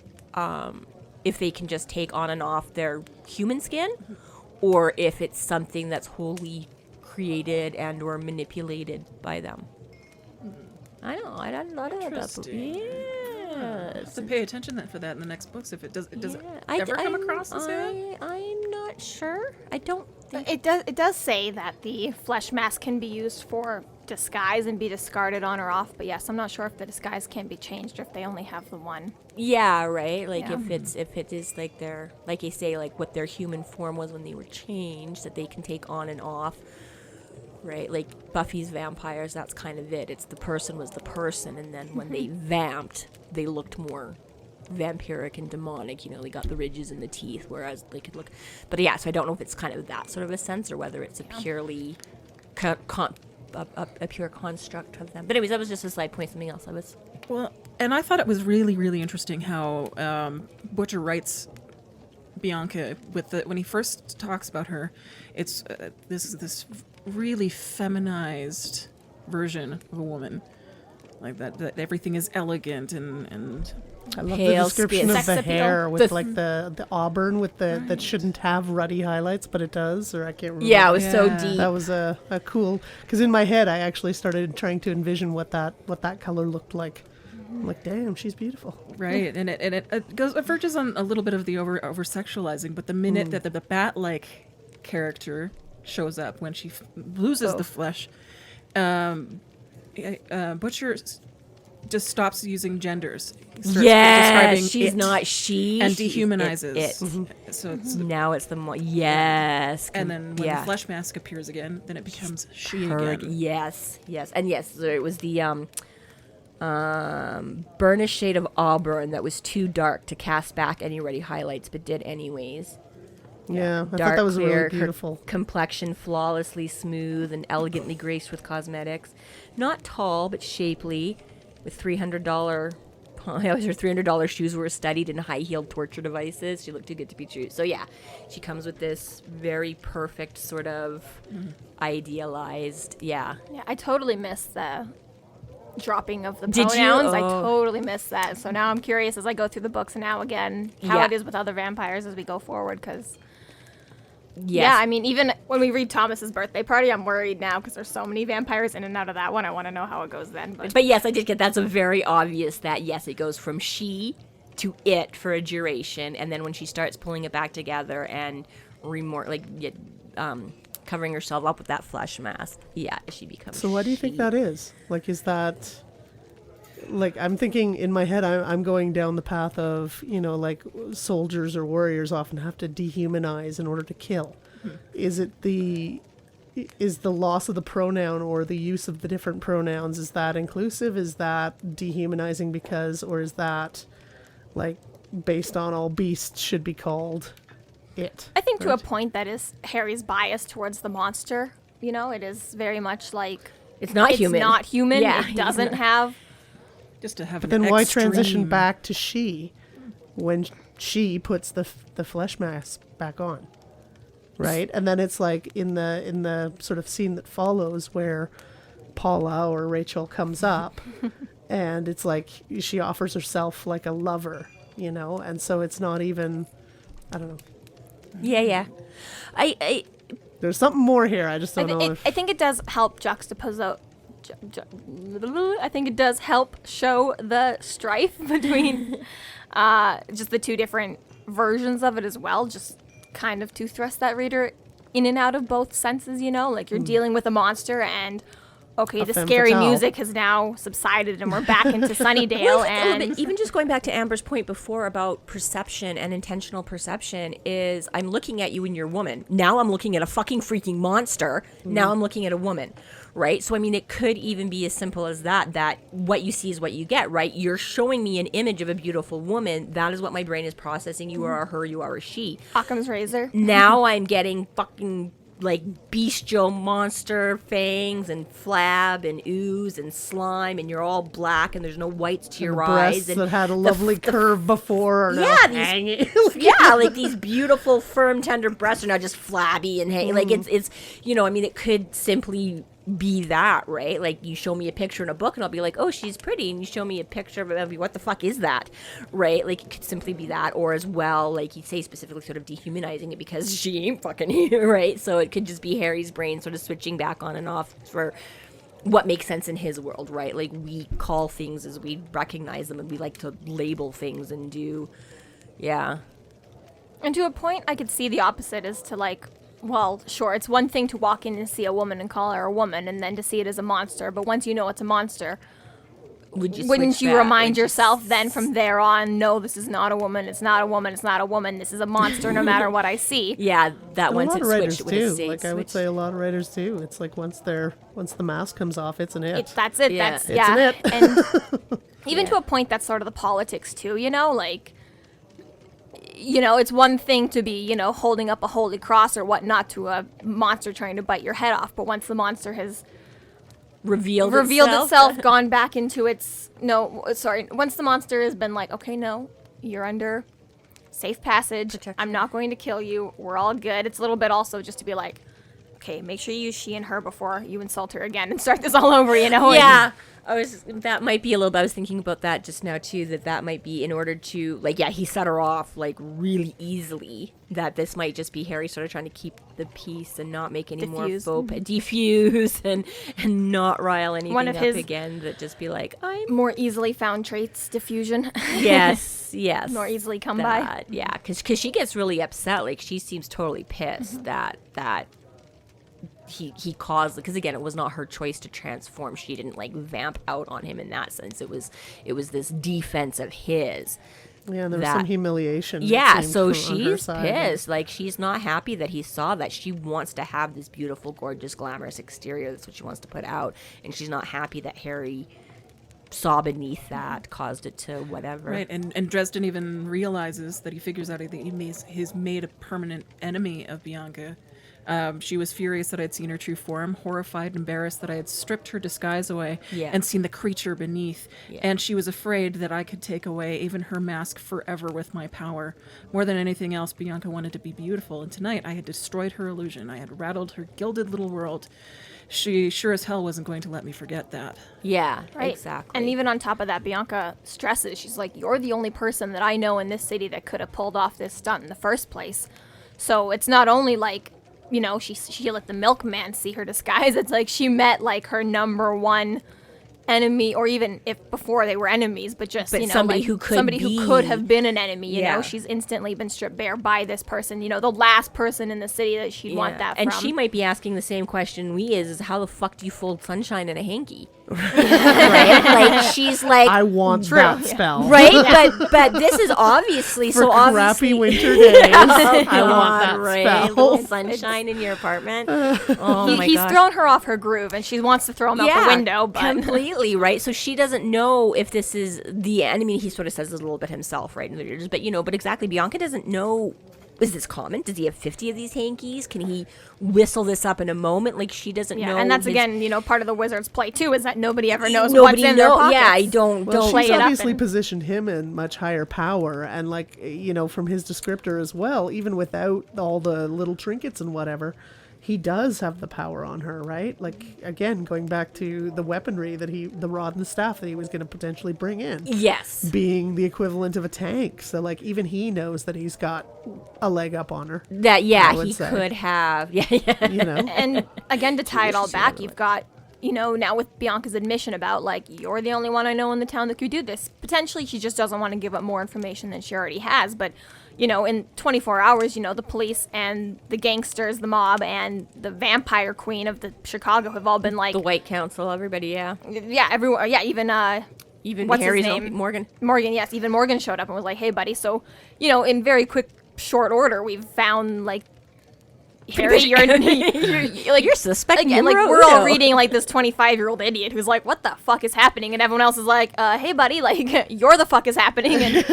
S1: if they can just take on and off their human skin, or if it's something that's wholly created and or manipulated by them. I don't know that.
S2: Interesting.
S1: Yeah.
S2: Have to pay attention for that in the next books. If it does
S1: Yeah.
S2: it ever come across as that?
S1: I'm not sure. I don't think.
S3: It does say that the flesh mask can be used for disguise and be discarded on or off, but yes, I'm not sure if the disguise can be changed or if they only have the one.
S1: Yeah, right. Like
S3: Yeah.
S1: if it is like their, like you say, like what their human form was when they were changed, that they can take on and off. Right, like Buffy's vampires, that's kind of it. It's the person was the person, and then when they vamped, they looked more vampiric and demonic. You know, they got the ridges in the teeth, whereas they could look. But yeah, so I don't know if it's kind of that sort of a sense, or whether it's a purely a pure construct of them. But anyways, that was just a side point. Something else I was.
S2: Well, and I thought it was really, really interesting how Butcher writes Bianca when he first talks about her. It's this really feminized version of a woman, like that everything is elegant and
S4: I love
S1: Pale
S4: the description
S1: skin.
S4: of
S3: Sex
S4: the
S3: appeal.
S4: hair with the auburn with that shouldn't have ruddy highlights, but it does, or I can't remember.
S1: Yeah, it was so
S2: Yeah.
S1: deep.
S4: That was a cool, because in my head I actually started trying to envision what that color looked like. I'm like, damn, she's beautiful.
S2: right, and it verges on a little bit of the over sexualizing, but the minute that the bat-like character shows up, when she loses the flesh, Butcher just stops using genders. He starts describing
S1: she's
S2: it
S1: not she.
S2: and
S1: she-
S2: dehumanizes.
S1: it.
S2: So it's,
S1: Now it's the yes.
S2: and then when
S1: yeah.
S2: the flesh mask appears again, then it becomes she
S1: Her-
S2: again.
S1: Yes, and yes, so it was the burnished shade of auburn that was too dark to cast back any ruddy highlights, but did anyways.
S4: Yeah, I
S1: Dark,
S4: thought that was
S1: clear,
S4: really
S1: her
S4: beautiful.
S1: complexion flawlessly smooth and elegantly graced with cosmetics. Not tall, but shapely, with $300 her $300 shoes were studied in high-heeled torture devices. She looked too good to be true. So yeah, she comes with this very perfect sort of idealized,
S3: Yeah, I totally missed the dropping of the
S1: Did you?
S3: pronouns. I
S1: Oh.
S3: totally missed that. So now I'm curious as I go through the books and now again how
S1: Yeah.
S3: it is with other vampires as we go forward. Because
S1: Yes.
S3: yeah, I mean, even when we read Thomas's birthday party, I'm worried now because there's so many vampires in and out of that one. I want to know how it goes then.
S1: But yes, I did get that's a very obvious that yes, it goes from she to it for a duration, and then when she starts pulling it back together and covering herself up with that flesh mask, yeah, she becomes.
S4: So what do you think
S1: she.
S4: that is? Like, is that... Like, I'm thinking in my head, I'm going down the path of, like soldiers or warriors often have to dehumanize in order to kill. Is the loss of the pronoun or the use of the different pronouns, is that inclusive? Is that dehumanizing because, or is that like based on all beasts should be called it?
S3: I think to a
S4: right?
S3: point that is Harry's bias towards the monster. It is very much like
S1: It's not human.
S3: It's not human.
S1: Yeah,
S3: It doesn't have.
S2: Just to have
S4: But
S2: an
S4: then why
S2: extreme-
S4: transition back to she when she puts the flesh mask back on, right? And then it's like in the sort of scene that follows where Paula or Rachel comes up, and it's like she offers herself like a lover, and so it's not even, I don't know.
S1: Yeah. I
S4: There's something more here. I just don't know if.
S3: I think it does help juxtapose out. I think it does help show the strife between just the two different versions of it as well. Just kind of to thrust that reader in and out of both senses, like you're dealing with a monster and okay, the
S4: femme
S3: scary
S4: fatale.
S3: music has now subsided and we're back into Sunnydale.
S1: Well, I think a little
S3: And
S1: bit, even just going back to Amber's point before about perception and intentional perception is I'm looking at you and you're a woman. Now I'm looking at a fucking freaking monster. Now I'm looking at a woman, right? So, I mean, it could even be as simple as that what you see is what you get, right? You're showing me an image of a beautiful woman. That is what my brain is processing. You are a her, you are a she.
S3: Occam's razor.
S1: Now I'm getting fucking like bestial monster fangs and flab and ooze and slime, and you're all black and there's no whites to your
S4: breasts
S1: eyes.
S4: that had a lovely curve before are now
S1: Yeah, these-
S4: hanging.
S1: yeah, like these beautiful, firm, tender breasts are now just flabby and like it's I mean, it could simply be that, right? Like you show me a picture in a book and I'll be like, oh, she's pretty, and you show me a picture of what the fuck is that, right? Like it could simply be that, or as well, like you say, specifically sort of dehumanizing it because she ain't fucking here, right? So it could just be Harry's brain sort of switching back on and off for what makes sense in his world, right? Like we call things as we recognize them, and we like to label things and do, yeah.
S3: And to a point, I could see the opposite is to like, well, sure, it's one thing to walk in and see a woman and call her a woman, and then to see it as a monster. But once you know it's a monster, wouldn't
S1: switch
S3: you
S1: back?
S3: remind
S1: Would you
S3: yourself then from there on, no, this is not a woman, it's not a woman, it's not a woman, this is a monster no matter what I see.
S1: Yeah, that
S4: A
S1: once
S4: lot
S1: it
S4: of writers
S1: switched, it would have
S4: do.
S1: stayed
S4: Like I would
S1: switched.
S4: say, a lot of writers do. It's like once the mask comes off, it's an it.
S3: That's it.
S1: Yeah.
S3: That's
S1: It's
S3: yeah.
S4: an it.
S3: And even
S1: Yeah.
S3: to a point, that's sort of the politics too. Like, it's one thing to be, holding up a holy cross or whatnot to a monster trying to bite your head off. But once the monster has
S1: revealed
S3: itself, gone back into its once the monster has been like, okay, no, you're under safe passage.
S1: Protection.
S3: I'm not going to kill you. We're all good. It's a little bit also just to be like, okay, make sure you use she and her before you insult her again and start this all over,
S1: Yeah, that might be a little bit. I was thinking about that just now too. That might be in order to he set her off like really easily. That this might just be Harry sort of trying to keep the peace and not make any more
S3: Diffuse.
S1: defuse and not rile anything
S3: One of
S1: up
S3: his-
S1: again. That just be like, I'm
S3: More easily found traits, diffusion.
S1: yes.
S3: More easily come by.
S1: Yeah, because she gets really upset. Like she seems totally pissed that he caused, because again, it was not her choice to transform. She didn't like vamp out on him in that sense. It was this defense of his.
S4: Yeah, and there was some humiliation. it
S1: Yeah,
S4: seemed,
S1: so
S4: on her
S1: she's
S4: side.
S1: pissed. Like she's not happy that he saw that. She wants to have this beautiful, gorgeous, glamorous exterior. That's what she wants to put out, and she's not happy that Harry saw beneath that, caused it to whatever.
S2: Right, and Dresden even realizes that he figures out that he's made a permanent enemy of Bianca She was furious that I'd seen her true form, horrified and embarrassed that I had stripped her disguise away and seen the creature beneath. And she was afraid that I could take away even her mask forever with my power. More than anything else, Bianca wanted to be beautiful, and tonight I had destroyed her illusion. I had rattled her gilded little world. She sure as hell wasn't going to let me forget that.
S1: Yeah,
S3: Right.
S1: exactly.
S3: And even on top of that, Bianca stresses, she's like, you're the only person that I know in this city that could have pulled off this stunt in the first place. So it's not only like, you know, she let the milkman see her disguise. It's like she met like her number one enemy, or even if before they were enemies, but just, you know,
S1: somebody
S3: like,
S1: who could
S3: somebody
S1: be.
S3: who could have been an enemy, you
S1: Yeah.
S3: know, she's instantly been stripped bare by this person, you know, the last person in the city that she'd want that from.
S1: And she might be asking the same question we is how the fuck do you fold sunshine in a hanky? Right? Like, she's like,
S4: I want that spell.
S1: right? But this is obviously
S4: For
S1: so
S4: crappy
S1: obviously.
S4: winter days. I want that
S1: right?
S4: spell.
S1: Little sunshine in your apartment. Oh my
S3: He's
S1: gosh.
S3: thrown her off her groove, and she wants to throw him out the window, but
S1: completely, right? So she doesn't know if this is the end. I mean, he sort of says this a little bit himself, right? But you know, but exactly, Bianca doesn't know. Is this common? Does he have 50 of these hankies? Can he whistle this up in a moment? Like, she doesn't know.
S3: and that's
S1: his-
S3: again, you know, part of the wizard's play too, is that nobody ever knows
S1: Nobody
S3: what's in their
S1: know-
S3: pockets.
S1: yeah, I don't
S4: Well,
S3: play
S4: she's
S3: it up
S4: obviously
S3: and-
S4: positioned him in much higher power, and like, you know, from his descriptor as well, even without all the little trinkets and whatever, he does have the power on her, right? Like, again, going back to the weaponry that the rod and the staff that he was going to potentially bring in,
S1: Yes.
S4: being the equivalent of a tank. So like, even he knows that he's got a leg up on her.
S1: That
S4: I would
S1: he
S4: say.
S1: could have. Yeah.
S4: You know,
S3: And again, to tie it all
S1: She
S3: back,
S1: had
S3: you've got, you know, now with Bianca's admission about, like, you're the only one I know in the town that could do this. Potentially, she just doesn't want to give up more information than she already has. But, you know, in 24 hours, you know, the police and the gangsters, the mob, and the vampire queen of the Chicago have all been like,
S1: The White Council, everybody, yeah.
S3: yeah, everyone, yeah, even
S1: What's
S3: Harry's
S1: his
S3: name?
S1: name? Morgan.
S3: Morgan, yes, even Morgan showed up and was like, hey, buddy. So, you know, in very quick, short order, we've found, like, Harry, you're like,
S1: You're suspect
S3: like,
S1: numero
S3: we're all
S1: uno.
S3: reading like this 25-year-old idiot who's like, what the fuck is happening? And everyone else is like, hey buddy, like, you're the fuck is happening. And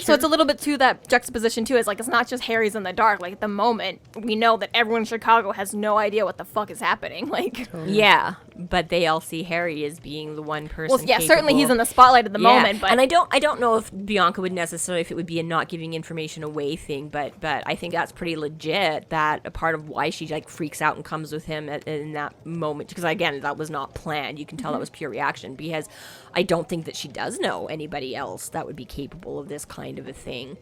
S3: so it's a little bit to that juxtaposition too. It's like, it's not just Harry's in the dark. Like, at the moment, we know that everyone in Chicago has no idea what the fuck is happening. Like,
S1: Yeah, but they all see Harry as being the one person.
S3: well, yeah, certainly
S1: capable.
S3: he's in the spotlight at the moment, but
S1: and I don't know if Bianca would necessarily, if it would be a not giving information away thing, but I think that's pretty legit. That a part of why she like freaks out and comes with him in that moment, because again, that was not planned. You can tell that was pure reaction, because I don't think that she does know anybody else that would be capable of this kind of a thing.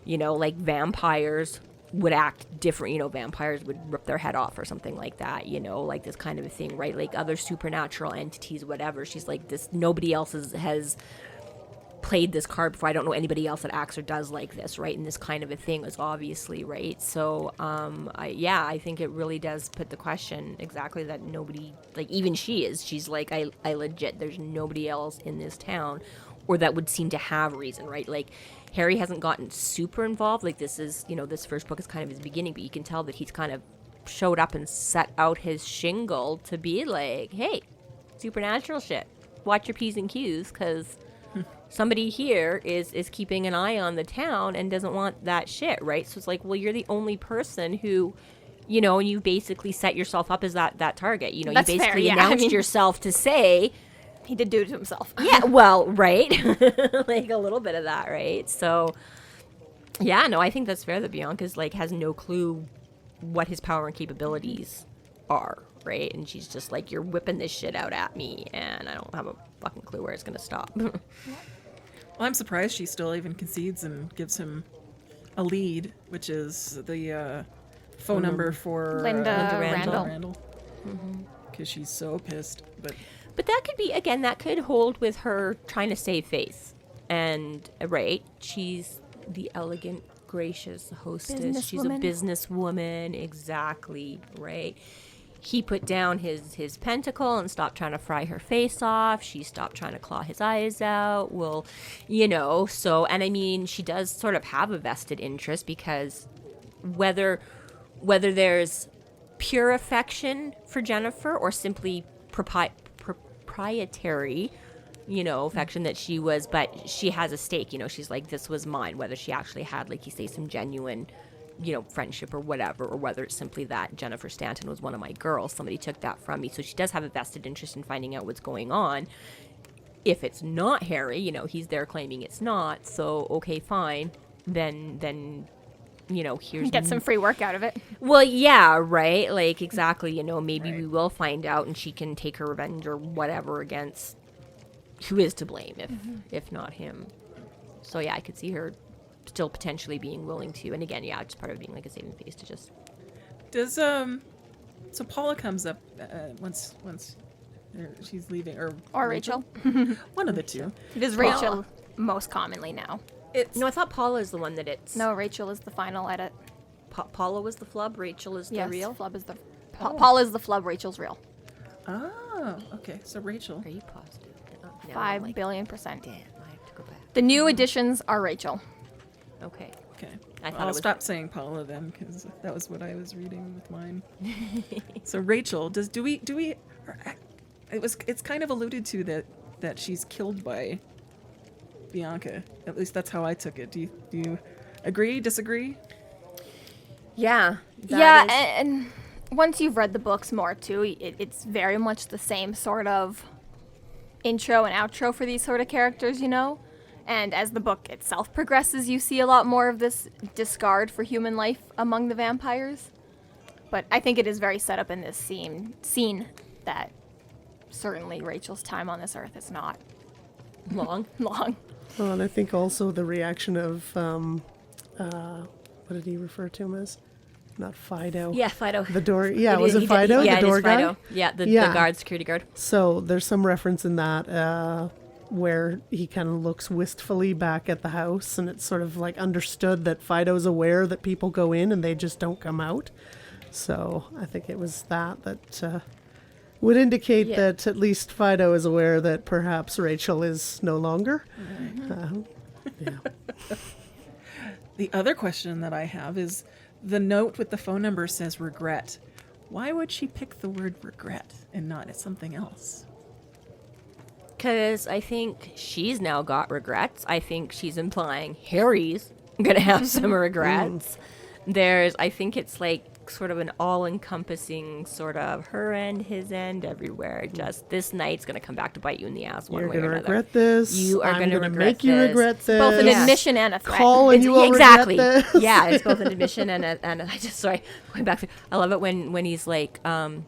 S1: You know, like vampires would act different. You know, vampires would rip their head off or something like that, you know, like this kind of a thing, right? Like other supernatural entities, whatever. She's like, this, nobody else has played this card before. I don't know anybody else that acts or does like this, right? And this kind of a thing is obviously, right? So, I think it really does put the question exactly that nobody, like even she's like, I legit, there's nobody else in this town or that would seem to have reason, right? Like, Harry hasn't gotten super involved. Like, this is, you know, this first book is kind of his beginning, but you can tell that he's kind of showed up and set out his shingle to be like, hey, supernatural shit. Watch your P's and Q's, because somebody here is keeping an eye on the town and doesn't want that shit, right? So it's like, well, you're the only person who, you know, and you basically set yourself up as that target. You know,
S3: That's
S1: you
S3: fair,
S1: basically
S3: yeah. I
S1: announced
S3: mean-
S1: yourself to say,
S3: he did do it to himself.
S1: yeah, well, right? Like a little bit of that, right? So, yeah, no, I think that's fair that Bianca's like has no clue what his power and capabilities are, right? And she's just like, you're whipping this shit out at me, and I don't have a fucking clue where it's gonna stop.
S2: Well, I'm surprised she still even concedes and gives him a lead, which is the phone number for
S3: Linda
S1: Randall.
S2: Randall. Because she's so pissed.
S1: But that could be, again, that could hold with her trying to save face. And, right, she's the elegant, gracious hostess. She's a businesswoman. Exactly, right? He put down his pentacle and stopped trying to fry her face off. She stopped trying to claw his eyes out. Well, you know, so, and I mean, she does sort of have a vested interest, because whether there's pure affection for Jennifer or simply proprietary, you know, affection that she was, but she has a stake, you know, she's like, this was mine, whether she actually had, like you say, some genuine friendship or whatever, or whether it's simply that Jennifer Stanton was one of my girls. Somebody took that from me. So she does have a vested interest in finding out what's going on. If it's not Harry, he's there claiming it's not. So, okay, fine. Then here's...
S3: Get some free work out of it.
S1: Well, yeah, right? Like, exactly, maybe
S2: Right.
S1: we will find out and she can take her revenge or whatever against who is to blame, if not him. So, yeah, I could see her still potentially being willing to. And again, yeah, just part of being like a saving face to just...
S2: Does so Paula comes up once she's leaving,
S3: Or Rachel.
S2: one of the two.
S3: It is Rachel most commonly now.
S1: No, I thought Paula is the one that it's...
S3: No, Rachel is the final edit.
S1: Paula was the flub, Rachel is the
S3: Yes,
S1: real?
S3: Flub is the... Paul is the flub, Rachel's real.
S2: Oh, okay. So Rachel.
S1: Are you positive? Oh, no,
S3: 5
S1: I'm
S3: billion percent.
S1: Damn, I have to go back.
S3: The new additions are Rachel.
S1: Okay.
S2: Okay.
S1: I thought it
S2: I'll
S1: was
S2: stop saying Paula then, because that was what I was reading with mine. So Rachel, do we? It's kind of alluded to that she's killed by Bianca. At least that's how I took it. Do you agree? Disagree?
S1: Yeah.
S3: Yeah,
S1: that is-
S3: and once you've read the books more too, it's very much the same sort of intro and outro for these sort of characters, And as the book itself progresses, you see a lot more of this discard for human life among the vampires. But I think it is very set up in this scene that certainly Rachel's time on this earth is not
S1: long.
S3: long.
S4: Well, and I think also the reaction of, what did he refer to him as? Not Fido.
S1: Yeah, Fido.
S4: The door. Yeah,
S1: It
S4: was
S1: is-
S4: it Fido?
S1: Yeah,
S4: the
S1: it is
S4: door guy?
S1: Fido. Yeah, the
S4: Yeah.
S1: guard, security guard.
S4: So there's some reference in that where he kind of looks wistfully back at the house, and it's sort of like understood that Fido's aware that people go in and they just don't come out. So I think it was that would indicate
S1: Yeah.
S4: that at least Fido is aware that perhaps Rachel is no longer. Yeah.
S2: The other question that I have is the note with the phone number says regret. Why would she pick the word regret and not something else?
S1: Because I think she's now got regrets. I think she's implying Harry's going to have some regrets. I think it's like sort of an all-encompassing sort of her end, his end, everywhere. Just this night's going to come back to bite you in the ass one
S4: You're
S1: way or
S4: going to
S1: another.
S4: regret this.
S1: You are
S4: I'm
S1: gonna
S4: gonna
S1: regret
S4: make you
S1: this.
S4: regret this.
S3: Both an
S1: Yeah.
S3: admission and a threat.
S4: Call and you will
S1: exactly.
S4: regret this.
S1: Yeah, it's both an admission and I just sorry going back to. I love it when he's like,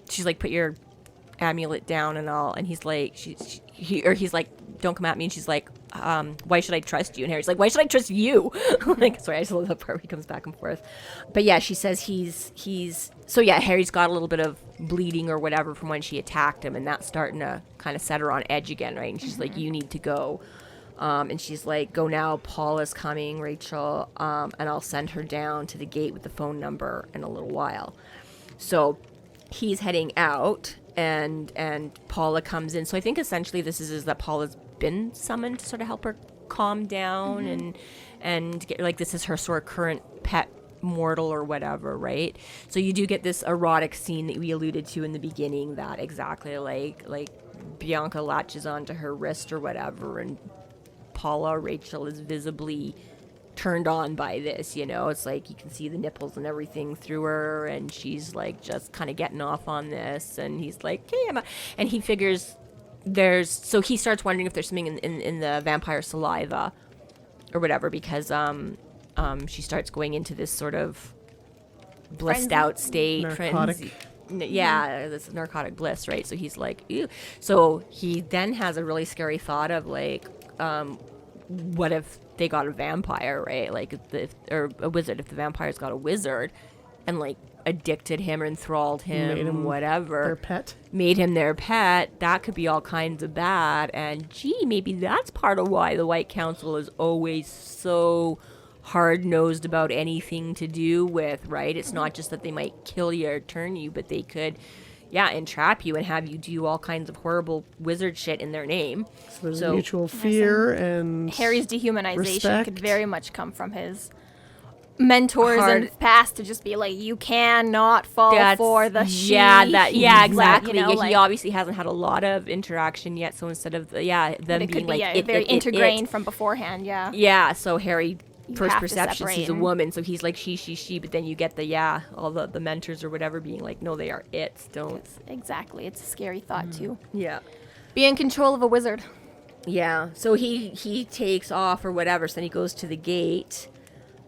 S1: she's like, put your amulet down and he's like, he's like, don't come at me, and she's like, why should I trust you? And Harry's like, why should I trust you? Like, sorry, I just love that part where he comes back and forth. But yeah, she says so yeah, Harry's got a little bit of bleeding or whatever from when she attacked him, and that's starting to kind of set her on edge again, right? And she's like, you need to go. And she's like, go now, Paul is coming, Rachel, and I'll send her down to the gate with the phone number in a little while. So he's heading out, and Paula comes in. So I think essentially this is that Paula's been summoned to sort of help her calm down and get, like, this is her sort of current pet mortal or whatever, right? So you do get this erotic scene that we alluded to in the beginning, that exactly like Bianca latches onto her wrist or whatever, and Rachel is visibly turned on by this, it's like you can see the nipples and everything through her, and she's like just kind of getting off on this, and he's like, hey, and he figures so he starts wondering if there's something in the vampire saliva or whatever, because she starts going into this sort of blissed out state,
S4: Narcotic.
S1: this narcotic bliss, right? So he's like, ew. So he then has a really scary thought of like, what if they got a vampire, right? Like, or a wizard, if the vampire's got a wizard and like addicted him or enthralled him,
S4: Made him
S1: whatever,
S4: their pet.
S1: made him their pet, that could be all kinds of bad. And gee, maybe that's part of why the White Council is always so hard-nosed about anything to do with, right? It's not just that they might kill you or turn you, but they could, entrap you and have you do all kinds of horrible wizard shit in their name.
S4: So there's a mutual fear and
S3: Harry's dehumanization
S4: respect.
S3: could very much come from his mentors and past to just be like, you cannot fall for the she.
S1: Exactly.
S3: Like,
S1: he obviously hasn't had a lot of interaction yet, so instead of them
S3: it
S1: being
S3: could be
S1: like
S3: very ingrained from beforehand.
S1: Yeah, so Harry first
S3: have to
S1: perception
S3: separate
S1: sees a
S3: and-
S1: woman, so he's like she, but then you get all the mentors or whatever being like, no, they are it. Don't.
S3: Exactly. It's a scary thought too.
S1: Yeah.
S3: Be in control of a wizard.
S1: Yeah. So he takes off or whatever. So then he goes to the gate.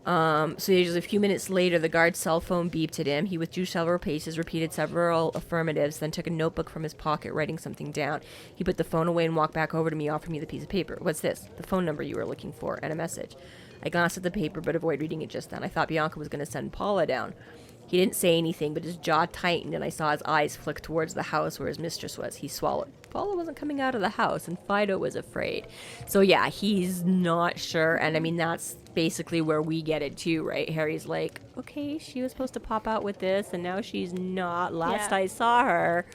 S1: So just a few minutes later, the guard's cell phone beeped at him. He withdrew several paces, repeated several affirmatives, then took a notebook from his pocket, writing something down. He put the phone away and walked back over to me, offering me the piece of paper. What's this? The phone number you were looking for, and a message. I glanced at the paper, but avoided reading it just then. I thought Bianca was going to send Paula down. He didn't say anything, but his jaw tightened, and I saw his eyes flick towards the house where his mistress was. He swallowed. Paula wasn't coming out of the house, and Fido was afraid. So yeah, he's not sure, and I mean, that's basically where we get it too, right? Harry's like, okay, she was supposed to pop out with this, and now she's not. Last
S3: Yeah.
S1: I saw her.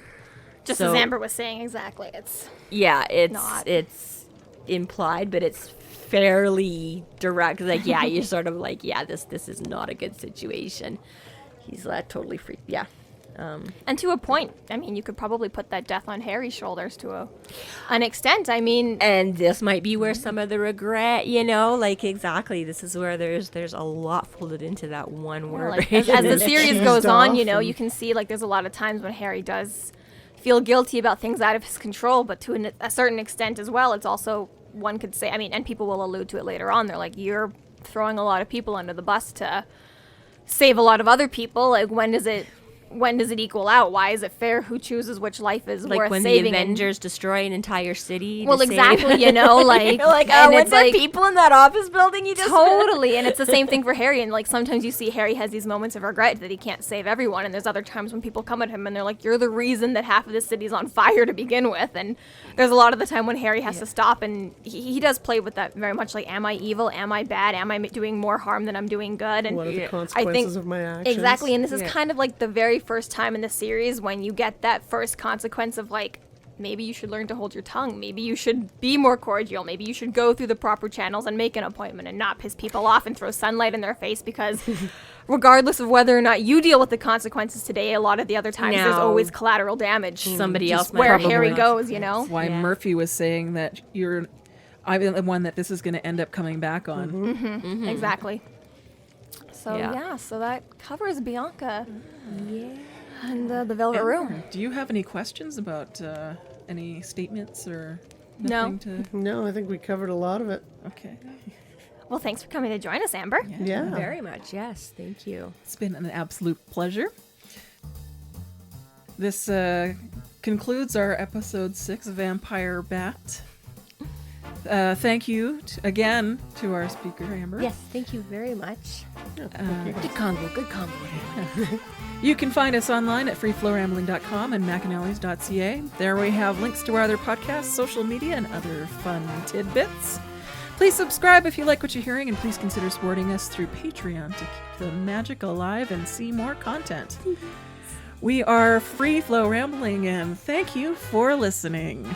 S3: Just
S1: So-
S3: as Amber was saying, exactly. It's
S1: Yeah,
S3: Not.
S1: it's implied, but it's fairly direct. Like, yeah, you're sort of like, yeah, this is not a good situation. He's totally freaked. Yeah.
S3: and to a point. I mean, you could probably put that death on Harry's shoulders to an extent. I mean,
S1: And this might be where some of the regret, like exactly. This is where there's a lot folded into that one word.
S3: like, as the series
S4: Cheesed
S3: goes on,
S4: off
S3: you can see like there's a lot of times when Harry does feel guilty about things out of his control, but to a certain extent as well, it's also, one could say, I mean, and people will allude to it later on, they're like, you're throwing a lot of people under the bus to save a lot of other people. Like, when does it equal out? Why is it fair? Who chooses which life is
S1: Like
S3: worth
S1: when
S3: saving?
S1: the
S3: And-
S1: Avengers destroy an entire city.
S3: well,
S1: to save-
S3: exactly, like,
S1: You're like,
S3: and
S1: weren't
S3: it's
S1: there
S3: like,
S1: people in that office building you just
S3: totally, and it's the same thing for Harry. And like sometimes you see Harry has these moments of regret that he can't save everyone, and there's other times when people come at him and they're like, "You're the reason that half of the city's on fire to begin with." And there's a lot of the time when Harry has to stop, and he does play with that very much. Like, am I evil? Am I bad? Am I doing more harm than I'm doing good? And
S4: What are the
S1: Yeah.
S4: consequences of my actions?
S3: exactly, and this is
S1: Yeah.
S3: kind of like the very first time in the series when you get that first consequence of like, maybe you should learn to hold your tongue. Maybe you should be more cordial. Maybe you should go through the proper channels and make an appointment and not piss people off and throw sunlight in their face, because regardless of whether or not you deal with the consequences today, a lot of the other times there's
S1: No.
S3: always collateral damage.
S1: Somebody
S3: Just
S1: else might
S3: where
S1: probably
S3: Harry
S1: not.
S3: goes,
S2: That's why
S1: Yeah.
S2: Murphy was saying that I'm the one that this is going to end up coming back on.
S3: Exactly. So
S1: Yeah.
S3: so that covers Bianca. Yeah. And the Velvet Room.
S2: Do you have any questions about any statements or
S3: No.
S2: nothing to?
S4: No, I think we covered a lot of it.
S2: Okay.
S3: Well, thanks for coming to join us, Amber.
S4: Yeah.
S1: Very much, yes. Thank you.
S2: It's been an absolute pleasure. This concludes our episode 6 Vampire Bat. Thank you again to our speaker, Amber.
S1: Yes, thank you very much.
S4: Thank you.
S1: Good convo, good convo.
S2: You can find us online at freeflowrambling.com and McAnally's.ca. There we have links to our other podcasts, social media, and other fun tidbits. Please subscribe if you like what you're hearing, and please consider supporting us through Patreon to keep the magic alive and see more content. We are Free Flow Rambling, and thank you for listening.